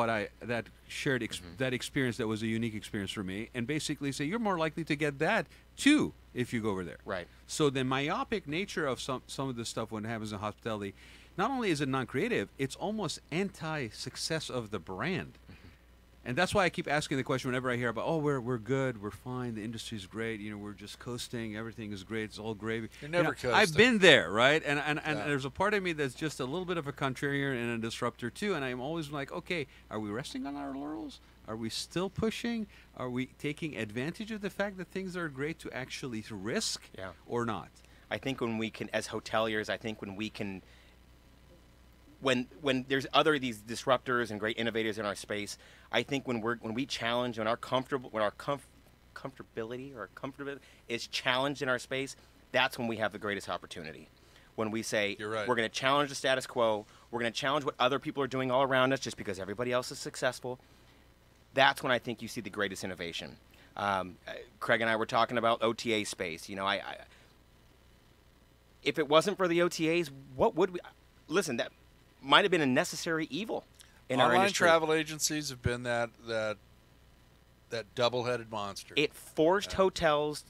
that shared that experience that was a unique experience for me, and basically say you're more likely to get that too if you go over there. Right. So the myopic nature of some of this stuff when it happens in hospitality, not only is it non-creative, it's almost anti-success of the brand. And that's why I keep asking the question whenever I hear about, we're good, we're fine, the industry's great, we're just coasting, everything is great, it's all gravy. You're never coasting. I've been there, right? And there's a part of me that's just a little bit of a contrarian and a disruptor too, and I'm always like, okay, are we resting on our laurels? Are we still pushing? Are we taking advantage of the fact that things are great to actually risk or not? I think when we can, as hoteliers, when there's these disruptors and great innovators in our space, I think when we challenge, when our comfortability is challenged in our space, that's when we have the greatest opportunity. When we say, You're right. We're going to challenge the status quo, we're going to challenge what other people are doing all around us just because everybody else is successful, that's when I think you see the greatest innovation. Craig and I were talking about OTA space. If it wasn't for the OTAs, what would we... Listen, that might have been a necessary evil in our industry. Online travel agencies have been that double-headed monster. It forced hotels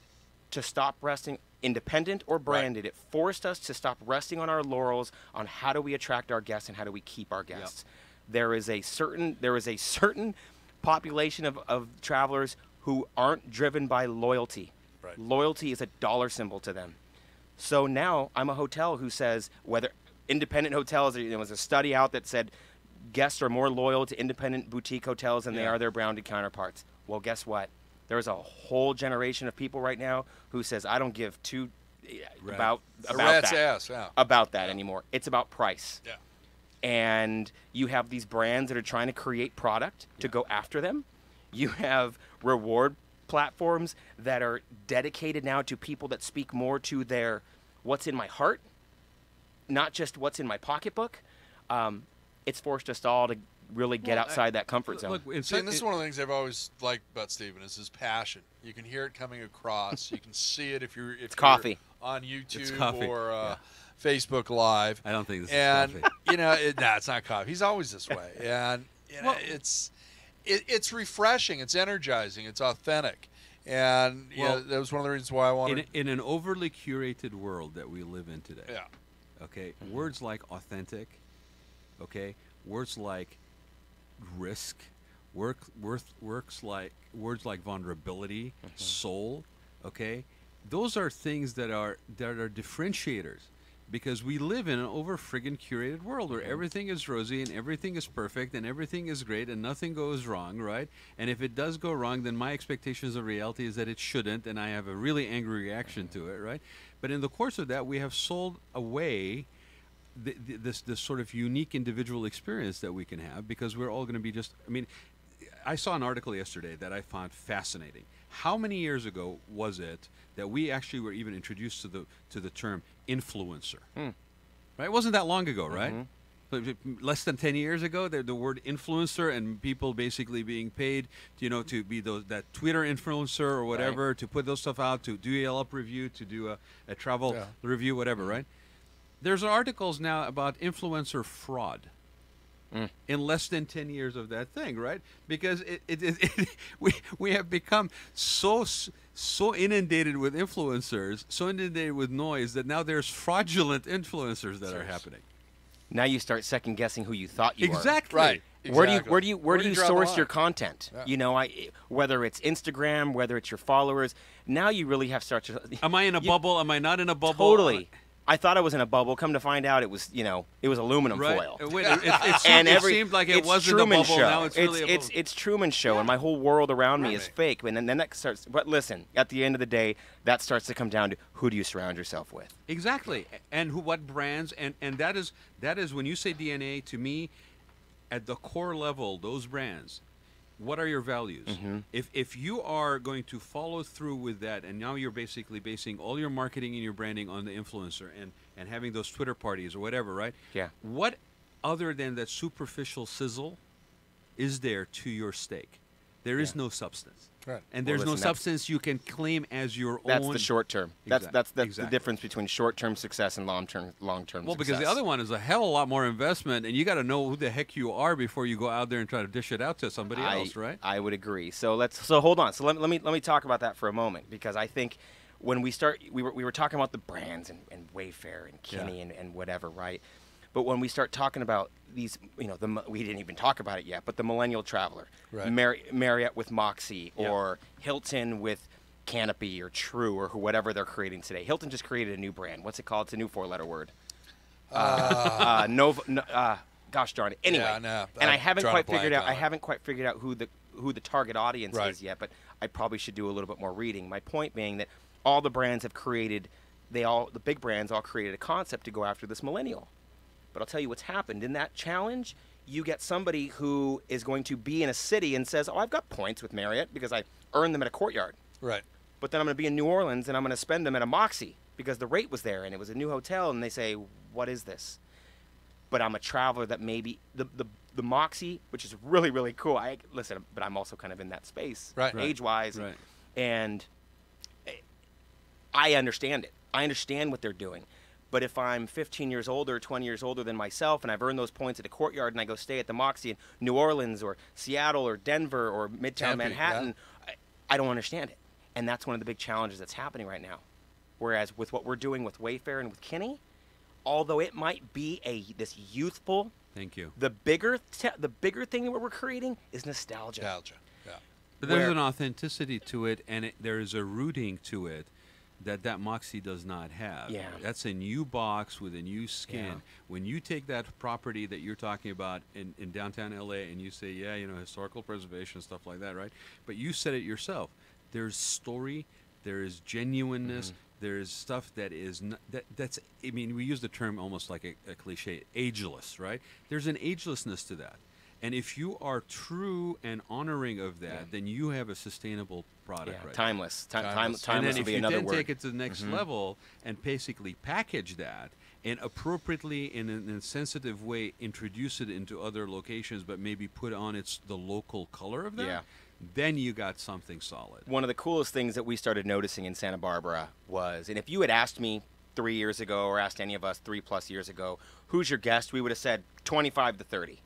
to stop resting, independent or branded. Right. It forced us to stop resting on our laurels on how do we attract our guests and how do we keep our guests. Yep. There is a certain population of travelers who aren't driven by loyalty. Right. Loyalty is a dollar symbol to them. So now I'm a hotel who says whether independent hotels, there was a study out that said guests are more loyal to independent boutique hotels than they are their branded counterparts. Well, guess what? There's a whole generation of people right now who says, I don't give two about rat's that, ass, about that anymore. It's about price. Yeah. And you have these brands that are trying to create product to go after them. You have reward platforms that are dedicated now to people that speak more to their what's in my heart, not just what's in my pocketbook. It's forced us all to really get outside that comfort zone. Look, And this is one of the things I've always liked about Stephen is his passion. You can hear it coming across. You can see it if you're coffee. On YouTube coffee. or Facebook Live. I don't think this and, is coffee. It's not coffee. He's always this way. And it's refreshing. It's energizing. It's authentic. And that was one of the reasons why I wanted. In an overly curated world that we live in today. Yeah. Okay. Words like authentic. Okay. Words like risk. Words like vulnerability, soul. Okay. Those are things that are differentiators. Because we live in an over-friggin' curated world where everything is rosy and everything is perfect and everything is great and nothing goes wrong, right? And if it does go wrong, then my expectations of reality is that it shouldn't, and I have a really angry reaction to it, right? But in the course of that, we have sold away this sort of unique individual experience that we can have because we're all going to be just, I saw an article yesterday that I found fascinating. How many years ago was it that we actually were even introduced to the term influencer? Right? It wasn't that long ago, right? But less than 10 years ago, the word influencer and people basically being paid, to be that Twitter influencer or whatever, to put those stuff out, to do a Yelp review, to do a travel review, whatever, right? There's articles now about influencer fraud. In less than 10 years of that thing, right? Because we have become so inundated with influencers, so inundated with noise that now there's fraudulent influencers that are happening. Now you start second guessing who you thought you were. Exactly. Right. Where Exactly. do you draw the source line? your content? Yeah. Whether it's Instagram, whether it's your followers, now you really have to start to. Am I in a bubble? Am I not in a bubble? Totally. I thought I was in a bubble. Come to find out, it was aluminum foil. It seemed like it wasn't a bubble. Show. Now it's really a bubble. It's Truman Show, and my whole world around me is fake. And then that starts. But listen, at the end of the day, that starts to come down to who do you surround yourself with. Exactly, and what brands, and that is when you say DNA to me, at the core level, those brands. What are your values? If you are going to follow through with that, and now you're basically basing all your marketing and your branding on the influencer and having those Twitter parties or whatever, right? Yeah. What other than that superficial sizzle is there to your steak? There is no substance. Right. And there's no substance you can claim as your own. That's the short term. That's the Exactly. difference between short term success and long term success. Well, because the other one is a hell of a lot more investment, and you got to know who the heck you are before you go out there and try to dish it out to somebody else, right? I would agree. So hold on. So let me talk about that for a moment, because I think when we were talking about the brands and Wayfair and Kinney and whatever, right? But when we start talking about these, we didn't even talk about it yet, but the millennial traveler, right. Marriott with Moxie, or Hilton with Canopy or True or whatever they're creating today. Hilton just created a new brand. What's it called? It's a new 4-letter word. Gosh darn it. Anyway, and I haven't quite figured out. I haven't quite figured out who the target audience is yet, but I probably should do a little bit more reading. My point being that all the brands have created, the big brands all created a concept to go after this millennial. But I'll tell you what's happened. In that challenge, you get somebody who is going to be in a city and says, I've got points with Marriott because I earned them at a Courtyard. Right. But then I'm going to be in New Orleans and I'm going to spend them at a Moxie because the rate was there and it was a new hotel, and they say, what is this? But I'm a traveler that maybe the Moxie, which is really, really cool. But I'm also kind of in that space, age-wise. Right. And I understand it. I understand what they're doing. But if I'm 15 years older, 20 years older than myself, and I've earned those points at the Courtyard, and I go stay at the Moxie in New Orleans or Seattle or Denver or Midtown Manhattan, I don't understand it. And that's one of the big challenges that's happening right now. Whereas with what we're doing with Wayfair and with Kinney, although it might be this youthful, thank you, the bigger thing that we're creating is nostalgia. Yeah. But there's an authenticity to it, and there is a rooting to it that Moxie does not have. Yeah. That's a new box with a new skin. Yeah. When you take that property that you're talking about in downtown LA and you say, historical preservation, stuff like that, right? But you said it yourself. There's story, there is genuineness, there's stuff that is that's we use the term almost like a cliche, ageless, right? There's an agelessness to that. And if you are true and honoring of that, then you have a sustainable product. Right timeless. Timeless. and Timeless then will if be you another then word. take it to the next level and basically package that and appropriately in a sensitive way introduce it into other locations, but maybe put on the local color of that, Yeah. then you got something solid. One of the coolest things that we started noticing in Santa Barbara was, and if you had asked me 3 years ago or asked any of us 3+ years ago, who's your guest, we would have said 25 to 30.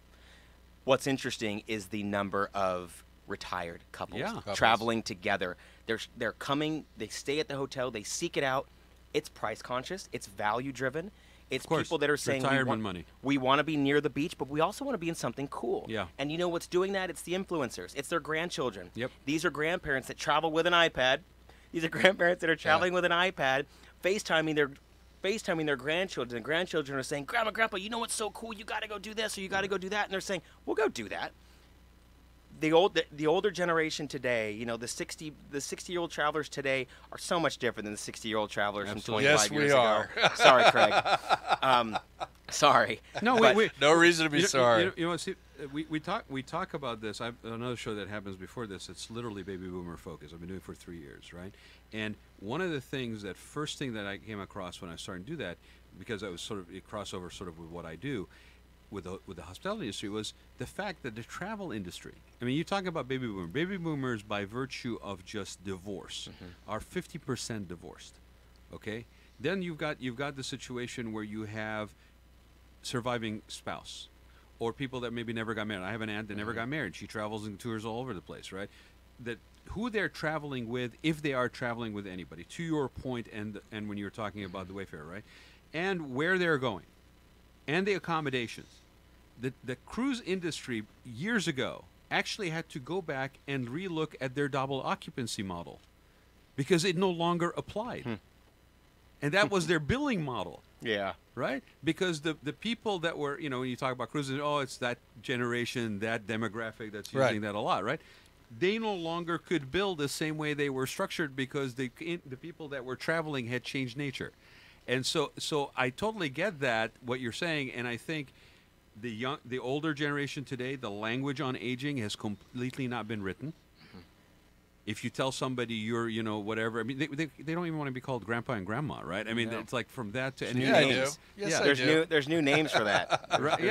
What's interesting is the number of retired couples traveling together. They're coming, they stay at the hotel, they seek it out. It's price conscious, it's value driven. It's people that are saying money. we want to be near the beach, but we also want to be in something cool. Yeah. And you know what's doing that? It's the influencers. It's their grandchildren. Yep. These are grandparents that travel with an iPad. These are grandparents that are traveling with an iPad, FaceTiming their grandchildren. And grandchildren are saying, Grandma, Grandpa, you know what's so cool? You got to go do this or you got to go do that. And they're saying, we'll go do that. The older generation today, you know, the 60-year-old travelers today are so much different than the 60-year-old travelers from 25 years ago. Sorry, Craig. Sorry. No, No reason to be sorry. You know, see, we talk about this. I've another show that happens before this. It's literally baby boomer focus. I've been doing it for 3 years, right? And one of the things first thing that I came across when I started to do that, because I was sort of a crossover sort of with what I do with the hospitality industry, was the fact that the travel industry. I mean, you talk about baby boomers. Baby boomers, by virtue of just divorce, are 50% divorced. Okay, then you've got the situation where you have surviving spouse, or people that maybe never got married. I have an aunt that never got married. She travels and tours all over the place, right? That who they're traveling with, if they are traveling with anybody, to your point, and when you were talking about the Wayfarer, right, and where they're going, and the accommodations. The cruise industry years ago actually had to go back and relook at their double occupancy model because it no longer applied. And that was their billing model. Yeah. Right? Because the people that were, you know, when you talk about cruises, it's that generation, that demographic that's using that a lot, right? They no longer could bill the same way they were structured because the people that were traveling had changed nature. And so I totally get that, what you're saying, and I think the older generation today, the language on aging has completely not been written. If you tell somebody you're, you know, whatever, I mean, they don't even want to be called grandpa and grandma, right? I mean, it's like from that to any names. Yes, I do. There's new names for that. Right,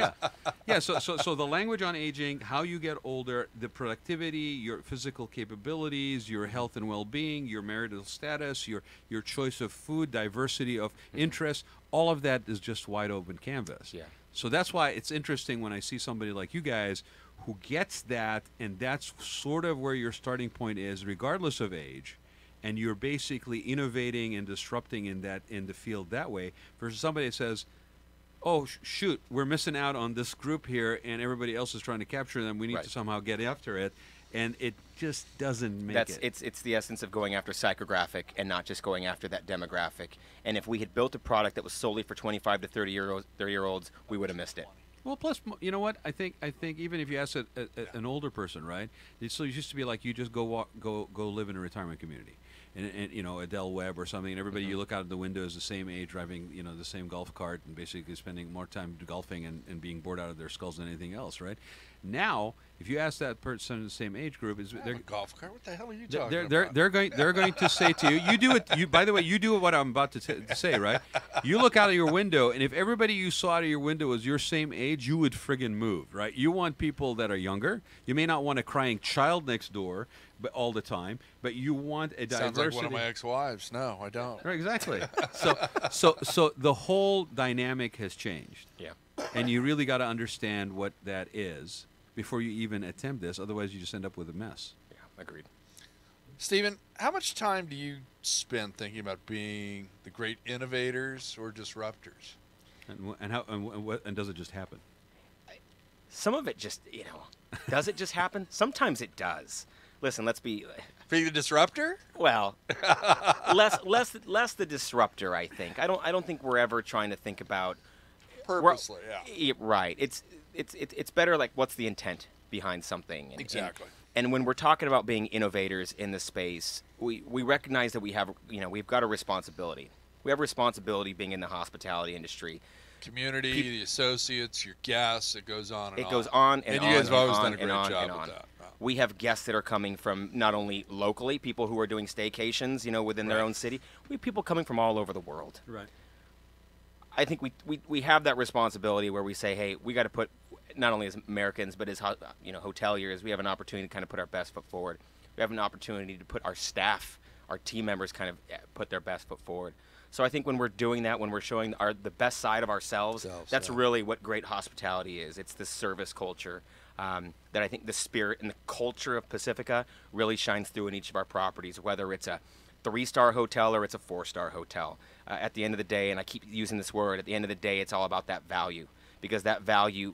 yeah. So the language on aging, how you get older, the productivity, your physical capabilities, your health and well-being, your marital status, your choice of food, diversity of interests, all of that is just wide open canvas. Yeah. So that's why it's interesting when I see somebody like you guys who gets that, and that's sort of where your starting point is, regardless of age, and you're basically innovating and disrupting in the field that way, versus somebody that says, "Oh, shoot, we're missing out on this group here, and everybody else is trying to capture them. We need to somehow get after it," and it just doesn't make it. It's the essence of going after psychographic and not just going after that demographic. And if we had built a product that was solely for 25 to 30-year-olds, we would have missed it. Well, plus, you know what? I think even if you ask an older person, right? So it used to be like you just go live in a retirement community, and you know, Adele Webb or something, and everybody you look out the window is the same age, driving, you know, the same golf cart, and basically spending more time golfing and being bored out of their skulls than anything else, right? Now, if you ask that person in the same age group, they're a golf cart. What the hell are you talking about? They're going to say to you, you do it. By the way, you do what I'm about to say, right? You look out of your window, and if everybody you saw out of your window was your same age, you would friggin' move, right? You want people that are younger. You may not want a crying child next door, but all the time, but you want a diversity. Sounds like one of my ex-wives. No, I don't. Right, exactly. So the whole dynamic has changed. Yeah. And you really got to understand what that is before you even attempt this. Otherwise, you just end up with a mess. Yeah, agreed. Stephen, how much time do you spend thinking about being the great innovators or disruptors? And does it just happen? Some of it just, you know, does it just happen? Sometimes it does. Listen, let's be. Being the disruptor? Well, less the disruptor. I think. I don't think we're ever trying to think about Purposely, yeah. Right. It's better like what's the intent behind something. Exactly. And when we're talking about being innovators in the space, we recognize that we've got a responsibility. We have a responsibility being in the hospitality industry community, the associates, your guests. It goes on and on. It goes on and and on. you guys have always and done on a great and on job and with on. that. Wow. We have guests that are coming from not only locally, people who are doing staycations, within their Right. own city. We have people coming from all over the world. Right. I think we have that responsibility where we say, hey, we got to put, not only as Americans, but as hoteliers, we have an opportunity to kind of put our best foot forward. We have an opportunity to put our staff, our team members, kind of put their best foot forward. So I think when we're doing that, when we're showing the best side of ourselves, that's really what great hospitality is. It's the service culture that I think the spirit and the culture of Pacifica really shines through in each of our properties, whether it's a 3-star hotel or it's a 4-star hotel. At the end of the day, and I keep using this word, at the end of the day, it's all about that value, because that value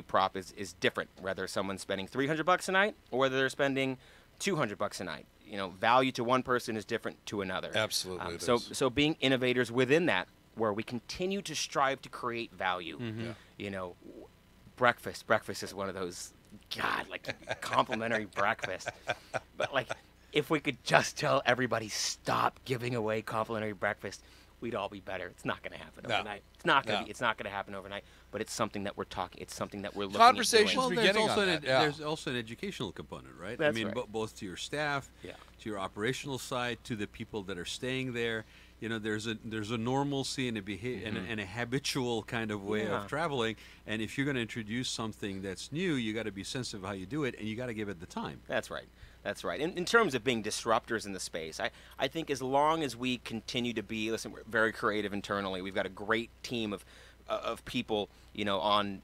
prop is different, whether someone's spending $300 a night or whether they're spending $200 a night. Value to one person is different to another. Absolutely. So being innovators within that, where we continue to strive to create value. Breakfast is one of those, God, like complimentary breakfast. But like, if we could just tell everybody stop giving away complimentary breakfast, we'd all be better. It's not going to happen overnight. It's not going to. It's not going to happen overnight. But it's something that we're talking. It's something that we're looking Conversations at doing. Well, there's beginning also, on that, yeah. there's also an educational component, right? That's I mean, right. both to your staff, to your operational side, to the people that are staying there. There's a normalcy and a behavior and a habitual kind of way of traveling. And if you're going to introduce something that's new, you got to be sensitive how you do it, and you got to give it the time. That's right. That's right. In terms of being disruptors in the space, I think as long as we continue to be, listen, we're very creative internally. We've got a great team of people, on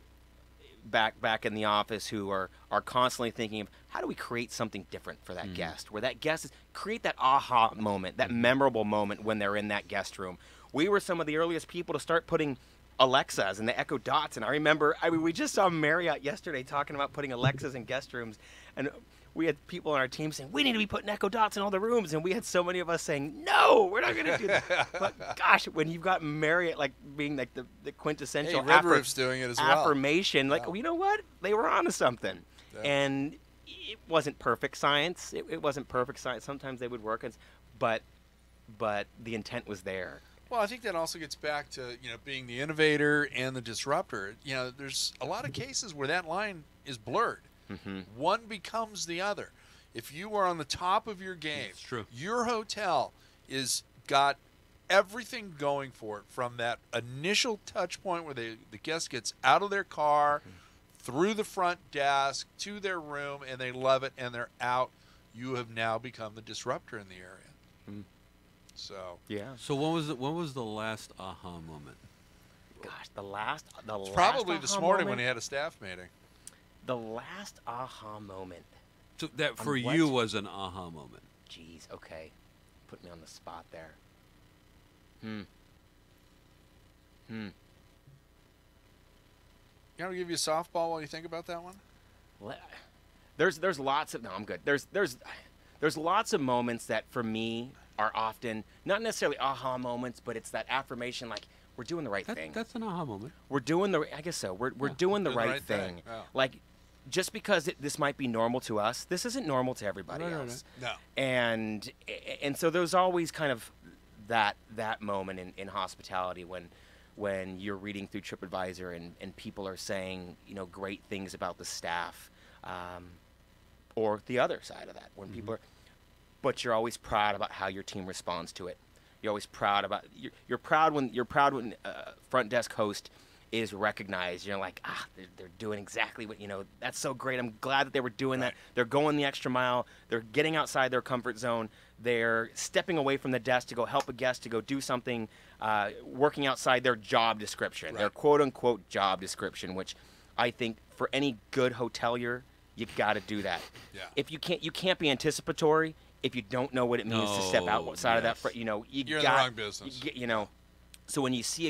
back in the office who are constantly thinking of how do we create something different for that guest, where that guest create that aha moment, that memorable moment when they're in that guest room. We were some of the earliest people to start putting Alexas and the Echo Dots, and I remember, we just saw Marriott yesterday talking about putting Alexas in guest rooms, and we had people on our team saying, we need to be putting Echo Dots in all the rooms. And we had so many of us saying, no, we're not going to do that. But gosh, when you've got Marriott being like the quintessential Red Roof's doing it as well. affirmation, well, you know what? They were onto something. Yeah. And it wasn't perfect science. It wasn't perfect science. Sometimes they would work, but the intent was there. Well, I think that also gets back to, being the innovator and the disruptor. There's a lot of cases where that line is blurred. Mm-hmm. One becomes the other. If you are on the top of your game, it's true. Your hotel is got everything going for it, from that initial touch point where the guest gets out of their car, through the front desk, to their room, and they love it, and they're out. You have now become the disruptor in the area. Mm. So So when was the last aha moment? Gosh, the last probably this morning moment? when he had a staff meeting. The last aha moment. So that for you was an aha moment. Jeez, okay. Put me on the spot there. You want to give you a softball while you think about that one? There's lots of, no, I'm good. There's lots of moments that for me are often not necessarily aha moments, but it's that affirmation, like we're doing the right thing. That's an aha moment. We're doing I guess so. We're doing the right thing. Oh. Like, just because this might be normal to us, this isn't normal to everybody else. No. And so there's always kind of that moment in hospitality when you're reading through TripAdvisor and people are saying, great things about the staff, or the other side of that, when people are, but you're always proud about how your team responds to it. You're always proud about, you're proud when front desk host is recognized. You're like, they're doing exactly what, that's so great. I'm glad that they were doing that. They're going the extra mile. They're getting outside their comfort zone. They're stepping away from the desk to go help a guest, to go do something, working outside their job description, their quote-unquote job description, which I think for any good hotelier, you've got to do that. Yeah. If you can't be anticipatory if you don't know what it means to step outside of that. You're in the wrong business. So when you see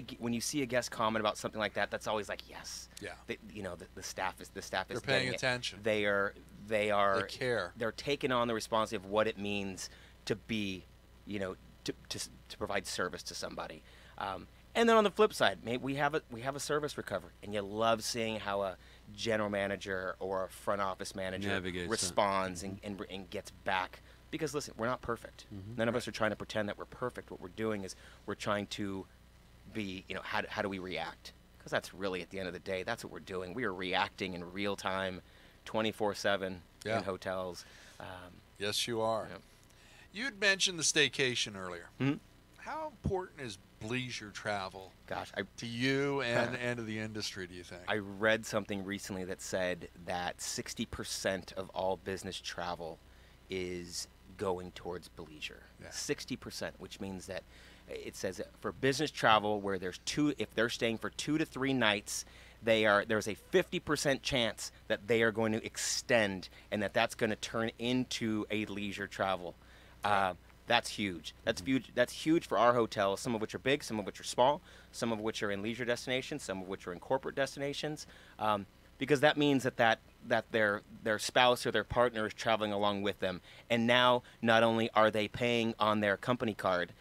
a guest comment about something like that, that's always like, yes. Yeah. The staff is They're paying attention. They care. They're taking on the responsibility of what it means to be, to provide service to somebody. And then on the flip side, maybe we have a service recovery, and you love seeing how a general manager or a front office manager responds and gets back. Because listen, we're not perfect. None of us are trying to pretend that we're perfect. What we're doing is we're trying to be, how do we react? Because that's really, at the end of the day, that's what we're doing. We are reacting in real time, 24/7 in hotels. Yes, you are. Yep. You'd mentioned the staycation earlier. Hmm? How important is leisure travel Gosh, to you and to the industry, do you think? I read something recently that said that 60% of all business travel is going towards leisure. Yeah. 60%, which means that it says that for business travel where if they're staying for 2 to 3 nights, there's a 50% chance that they are going to extend and that's going to turn into a leisure travel. That's huge. That's huge. That's huge for our hotels, some of which are big, some of which are small, some of which are in leisure destinations, some of which are in corporate destinations, because that means that their spouse or their partner is traveling along with them. And now not only are they paying on their company card,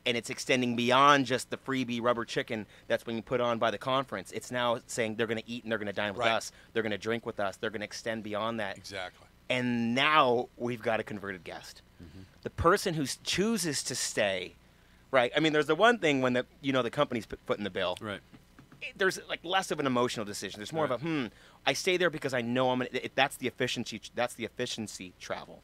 and it's extending beyond just the freebie rubber chicken that's being put on by the conference. It's now saying they're going to eat and they're going to dine with us. They're going to drink with us. They're going to extend beyond that. Exactly. And now we've got a converted guest. Mm-hmm. The person who chooses to stay, right? I mean, there's the one thing when the company's footing the bill. Right. There's like less of an emotional decision. There's more of a I stay there because I know that's the efficiency. That's the efficiency travel.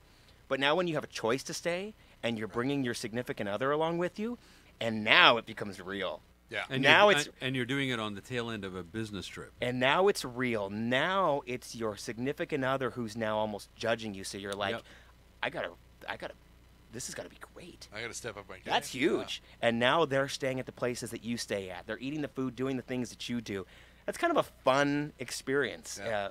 But now when you have a choice to stay and you're bringing your significant other along with you, and now it becomes real. Yeah. And now you're doing it on the tail end of a business trip. And now it's real. Now it's your significant other who's now almost judging you. So you're like, I gotta. This has got to be great. I got to step up my game. That's huge. Yeah. And now they're staying at the places that you stay at. They're eating the food, doing the things that you do. That's kind of a fun experience. Yeah.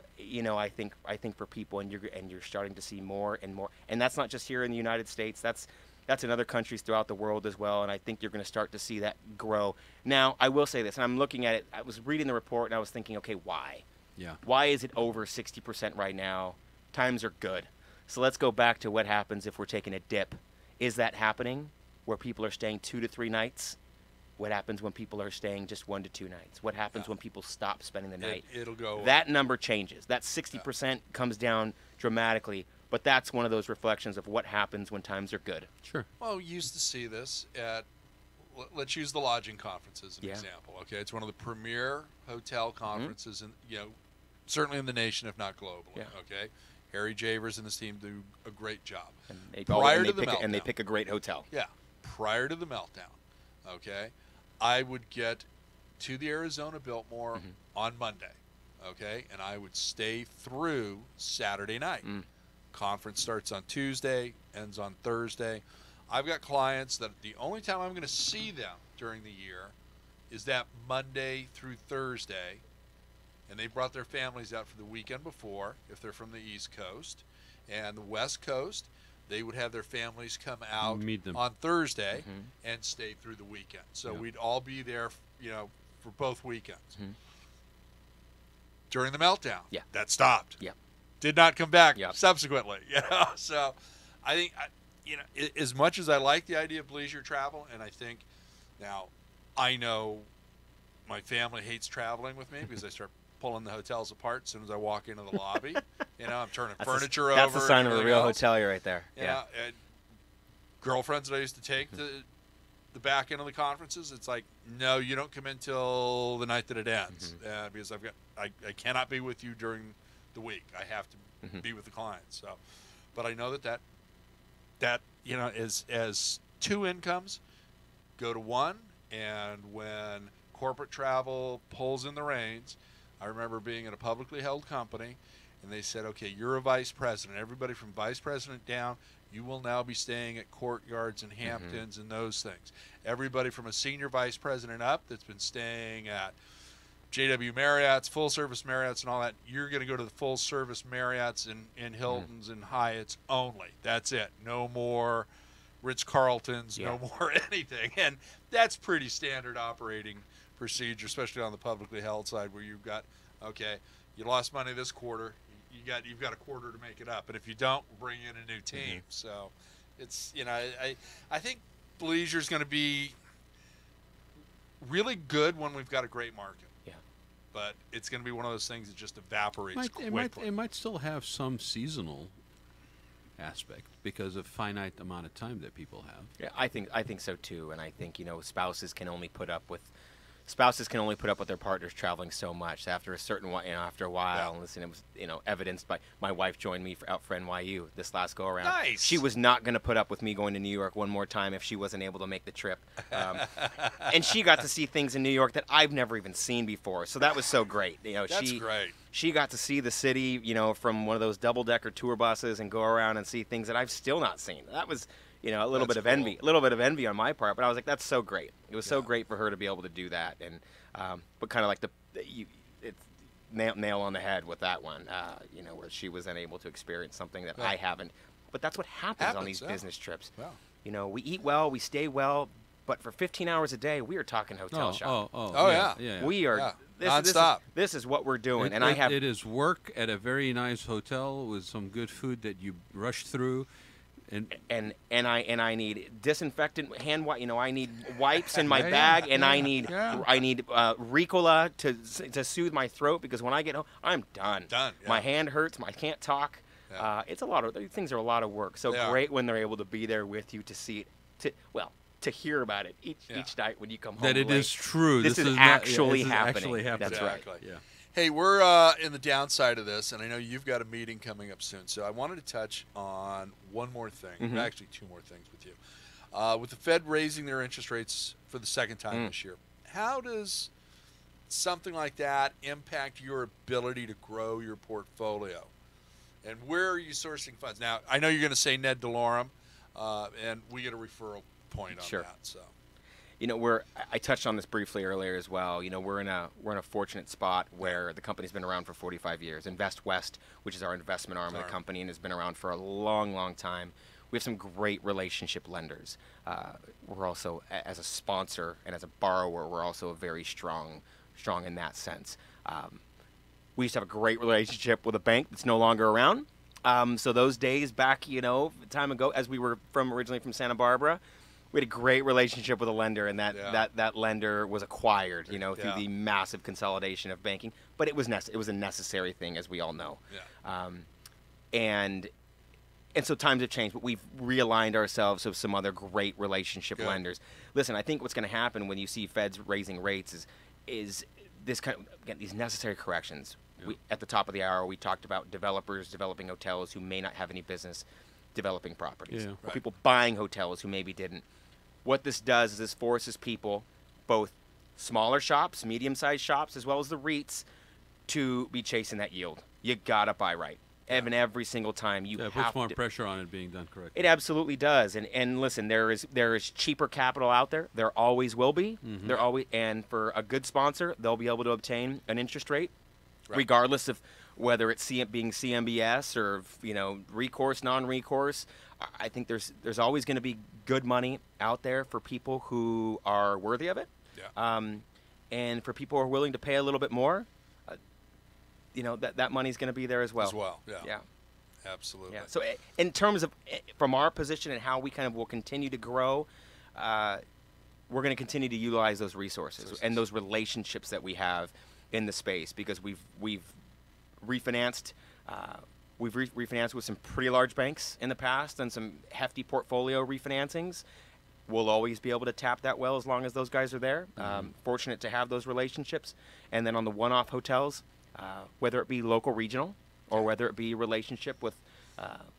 I think for people, and you're starting to see more and more. And that's not just here in the United States. That's in other countries throughout the world as well. And I think you're going to start to see that grow. Now, I will say this, and I'm looking at it. I was reading the report, and I was thinking, okay, why? Yeah. Why is it over 60% right now? Times are good. So let's go back to what happens if we're taking a dip. Is that happening where people are staying 2 to 3 nights? What happens when people are staying just 1 to 2 nights? What happens when people stop spending the night? It'll go. That number changes. That 60% comes down dramatically, but that's one of those reflections of what happens when times are good. Sure. Well, we used to see this at, let's use the lodging conference as an example. Okay, it's one of the premier hotel conferences, certainly in the nation, if not globally. Yeah. Okay. Harry Javers and his team do a great job. And they pick a great hotel. Yeah. Prior to the meltdown, okay, I would get to the Arizona Biltmore on Monday, okay, and I would stay through Saturday night. Conference starts on Tuesday, ends on Thursday. I've got clients that the only time I'm going to see them during the year is that Monday through Thursday. And they brought their families out for the weekend before, if they're from the East Coast. And the West Coast, they would have their families come out on Thursday and stay through the weekend. So we'd all be there, for both weekends. During the meltdown, that stopped. Yeah. Did not come back subsequently. So I think, as much as I like the idea of leisure travel, and I think now I know my family hates traveling with me because I start pulling the hotels apart as soon as I walk into the lobby. I'm turning furniture over. That's the sign of a real hotelier right there. Yeah. And girlfriends that I used to take to the back end of the conferences, it's like, no, you don't come in till the night that it ends, because I cannot be with you during the week. I have to be with the clients. So, but I know that as 2 incomes go to 1, and when corporate travel pulls in the reins. I remember being in a publicly held company, and they said, okay, you're a vice president. Everybody from vice president down, you will now be staying at Courtyards and Hamptons and those things. Everybody from a senior vice president up that's been staying at JW Marriott's, full-service Marriott's and all that, you're going to go to the full-service Marriott's and Hilton's and Hyatt's only. That's it. No more Ritz-Carltons, no more anything. And that's pretty standard operating procedure, especially on the publicly held side, where you've got, okay, you lost money this quarter, you've got a quarter to make it up, and if you don't, we'll bring in a new team. So it's I think leisure is going to be really good when we've got a great market. Yeah, but it's going to be one of those things that just evaporates quickly. It might still have some seasonal aspect because of finite amount of time that people have. Yeah, I think so too, and I think spouses can only put up with their partners traveling so much. After a certain after a while, and listen, it was evidenced by my wife joined me out for NYU this last go around. Nice. She was not going to put up with me going to New York one more time if she wasn't able to make the trip, and she got to see things in New York that I've never even seen before. So that was so great. That's great. She got to see the city, from one of those double-decker tour buses and go around and see things that I've still not seen. That was, a little bit of envy on my part. But I was like, that's so great. It was so great for her to be able to do that. And but kind of like it's nail on the head with that one, where she was unable to experience something that I haven't. But that's what happens on these business trips. Yeah. We eat well, we stay well, but for 15 hours a day, we are talking hotel shop. Yeah. We are. Yeah. Nonstop. This is what we're doing, It is work at a very nice hotel with some good food that you rush through, and I need disinfectant hand wipe. I need wipes in my bag, and I need Ricola to soothe my throat because when I get home, I'm done. Yeah. My hand hurts. I can't talk. Yeah. It's a lot of these things are a lot of work. So great when they're able to be there with you to see it. To hear about it each night when you come home. That it is true. This is actually happening. That's Exactly. right. Yeah. Hey, we're in the downside of this, and I know you've got a meeting coming up soon. So I wanted to touch on one more thing, actually two more things with you. With the Fed raising their interest rates for the second time this year, how does something like that impact your ability to grow your portfolio? And where are you sourcing funds? Now, I know you're going to say Ned DeLorme, and we get a referral point on that. So, I touched on this briefly earlier as well. We're in a fortunate spot where the company's been around for 45 years. Invest West, which is our investment arm of the company, and has been around for a long, long time. We have some great relationship lenders. We're also, as a sponsor and as a borrower, we're also very strong in that sense. We used to have a great relationship with a bank that's no longer around. So those days back, time ago, as we were originally from Santa Barbara, we had a great relationship with a lender, and that lender was acquired, through the massive consolidation of banking. But it was a necessary thing, as we all know. Yeah. And so times have changed, but we've realigned ourselves with some other great relationship lenders. Listen, I think what's going to happen when you see Feds raising rates is this kind of, again, these necessary corrections. At the top of the hour, we talked about developers developing hotels who may not have any business developing properties, or people buying hotels who maybe didn't. What this does is this forces people, both smaller shops, medium-sized shops, as well as the REITs, to be chasing that yield. You gotta buy right. And every single time you have puts more pressure on it being done correctly. It absolutely does. And listen, there is cheaper capital out there. There always will be. There always, and for a good sponsor, they'll be able to obtain an interest rate, regardless of whether it's being CMBS or recourse, non-recourse. I think there's always going to be good money out there for people who are worthy of it. Yeah. And for people who are willing to pay a little bit more, that money's going to be there as well. Yeah. Absolutely. Yeah. So in terms of from our position and how we kind of will continue to grow, we're going to continue to utilize those resources and those relationships that we have in the space, because we've refinanced. We've refinanced with some pretty large banks in the past and some hefty portfolio refinancings. We'll always be able to tap that well as long as those guys are there. Fortunate to have those relationships. And then on the one-off hotels, whether it be local, regional, or whether it be relationship with,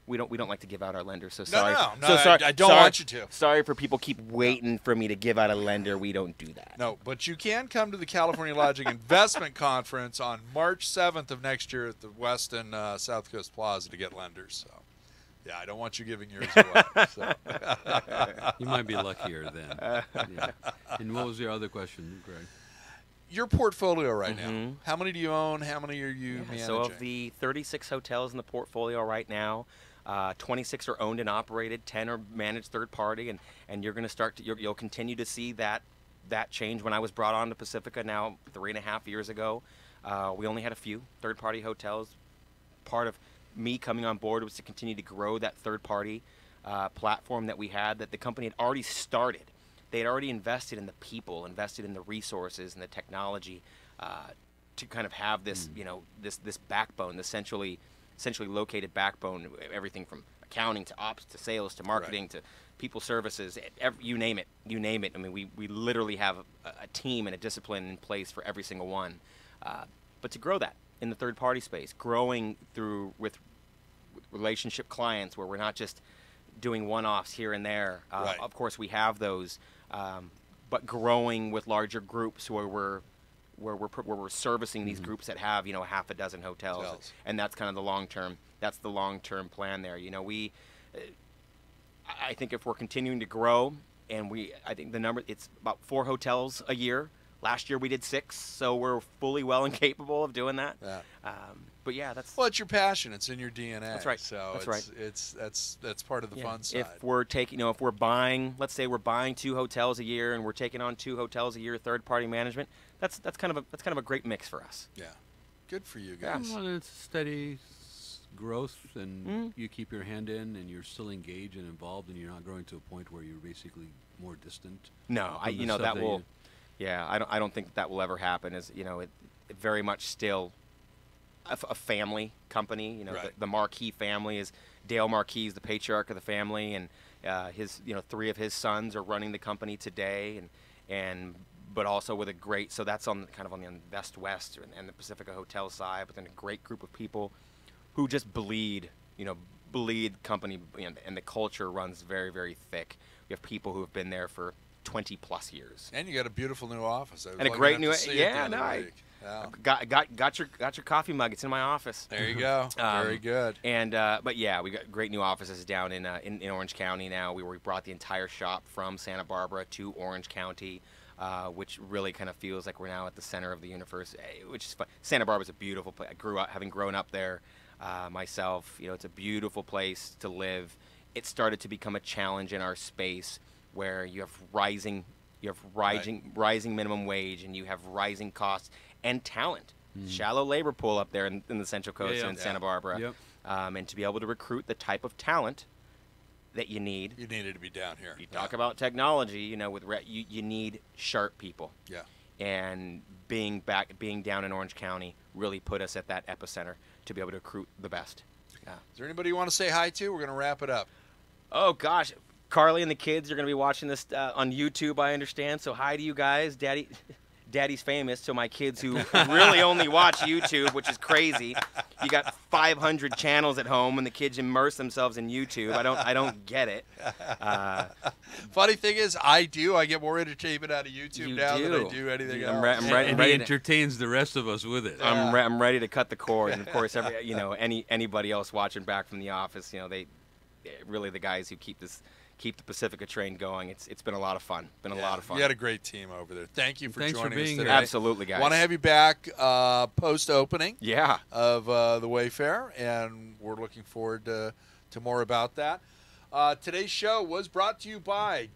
we don't like to give out our lenders. So sorry. No, sorry. I don't want you to. Sorry for people keep waiting for me to give out a lender. We don't do that. No, but you can come to the California Lodging Investment Conference on March 7th of next year at the West and South Coast Plaza to get lenders. So, yeah, I don't want you giving yours away. So. You might be luckier then. Yeah. And what was your other question, Greg? Your portfolio right now. How many do you own? How many are you managing? So of the 36 hotels in the portfolio right now, 26 are owned and operated, 10 are managed third party, and you're going to you'll continue to see that change. When I was brought on to Pacifica now 3.5 years ago, we only had a few third party hotels. Part of me coming on board was to continue to grow that third party platform that we had, that the company had already started. They had already invested in the people, invested in the resources and the technology to kind of have this, this backbone, this centrally located backbone, everything from accounting to ops to sales to marketing to people services, you name it. You name it. I mean, we literally have a team and a discipline in place for every single one. But to grow that in the third-party space, growing through with relationship clients where we're not just doing one-offs here and there. Of course, we have those, but growing with larger groups where we're servicing these groups that have, a half a dozen hotels. And that's kind of the long-term. That's the long-term plan there. I think if we're continuing to grow, and I think the number, it's about 4 hotels a year. Last year we did 6, so we're fully well and capable of doing that. Yeah. But yeah, it's your passion. It's in your DNA. That's right. So that's part of the fun side. If we're taking, if we're buying, let's say we're buying 2 hotels a year, and we're taking on 2 hotels a year, third-party management. That's kind of a great mix for us. Yeah, good for you guys. Well, it's steady growth, and you keep your hand in, and you're still engaged and involved, and you're not growing to a point where you're basically more distant. No, that will. Yeah, I don't think that will ever happen. It very much still a family company. The Marquis family is Dale Marquis, the patriarch of the family, and his 3 of his sons are running the company today, but also with a great. So that's on the Invest West and the Pacifica Hotel side, but then a great group of people who just bleed company, and the culture runs very, very thick. We have people who have been there for 20+ years. And you got a beautiful new office. And a great new, got your coffee mug. It's in my office. There you go. Very good. And but yeah, we got great new offices down in Orange County now. We brought the entire shop from Santa Barbara to Orange County, which really kind of feels like we're now at the center of the universe, which is fun. Santa Barbara's a beautiful place. I grew up, having grown up there myself. It's a beautiful place to live. It started to become a challenge in our space, where you have rising minimum wage, and you have rising costs and talent. Shallow labor pool up there in the Central Coast and in Santa Barbara. Yep. And to be able to recruit the type of talent that you need. You needed to be down here. You talk about technology, you need sharp people. Yeah. And being down in Orange County really put us at that epicenter to be able to recruit the best. Yeah. Is there anybody you want to say hi to? We're going to wrap it up. Oh, gosh. Carly and the kids are going to be watching this on YouTube, I understand. So hi to you guys. Daddy's famous. So my kids who really only watch YouTube, which is crazy. You got 500 channels at home, and the kids immerse themselves in YouTube. I don't get it. Funny thing is, I get more entertainment out of YouTube now than I do anything else. And he entertains the rest of us with it. I'm ready to cut the cord. And of course, anybody else watching back from the office, they really the guys who keep the Pacifica train going. It's been a lot of fun. A lot of fun. You had a great team over there. Thank you for joining us today. Here. Absolutely, guys. Want to have you back post-opening of the Wayfair, and we're looking forward to more about that. Today's show was brought to you by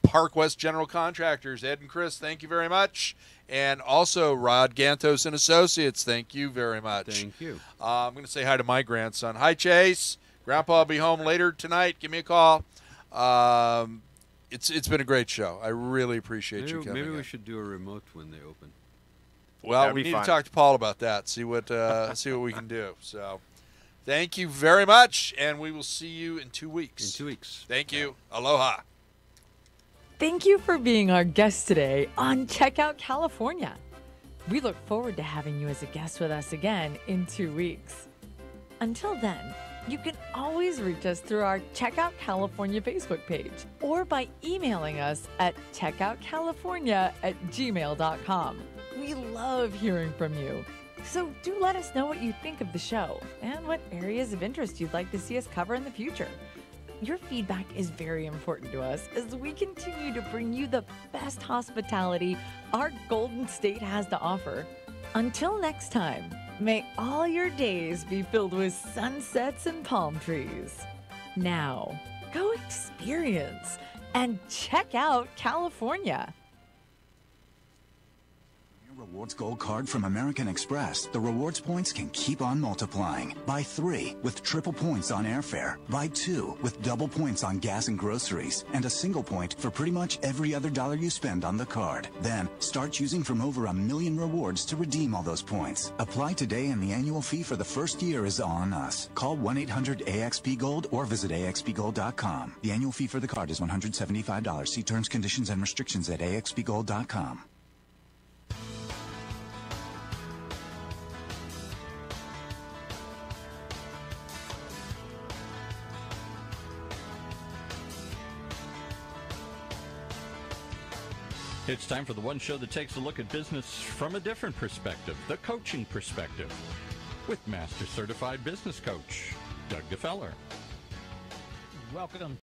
Park West General Contractors. Ed and Chris, thank you very much. And also Rod Gantos and Associates, thank you very much. Thank you. I'm going to say hi to my grandson. Hi, Chase. Grandpa will be home later tonight. Give me a call. It's been a great show. I really appreciate you coming. Maybe we should do a remote when they open. Well, we need to talk to Paul about that. See what we can do. So, thank you very much, and we will see you in 2 weeks. In 2 weeks. Thank you. Aloha. Thank you for being our guest today on Checkout California. We look forward to having you as a guest with us again in 2 weeks. Until then, you can always reach us through our Checkout California Facebook page or by emailing us at checkoutcalifornia@gmail.com. We love hearing from you. So do let us know what you think of the show and what areas of interest you'd like to see us cover in the future. Your feedback is very important to us as we continue to bring you the best hospitality our Golden State has to offer. Until next time, may all your days be filled with sunsets and palm trees. Now, go experience and check out California. Rewards Gold Card from American Express, the rewards points can keep on multiplying. Buy 3 with triple points on airfare. Buy 2 with double points on gas and groceries. And a single point for pretty much every other dollar you spend on the card. Then, start choosing from over 1 million rewards to redeem all those points. Apply today and the annual fee for the first year is on us. Call 1-800-AXP-GOLD or visit axpgold.com. The annual fee for the card is $175. See terms, conditions, and restrictions at axpgold.com. It's time for the one show that takes a look at business from a different perspective, the coaching perspective, with Master Certified Business Coach Doug DeFeller. Welcome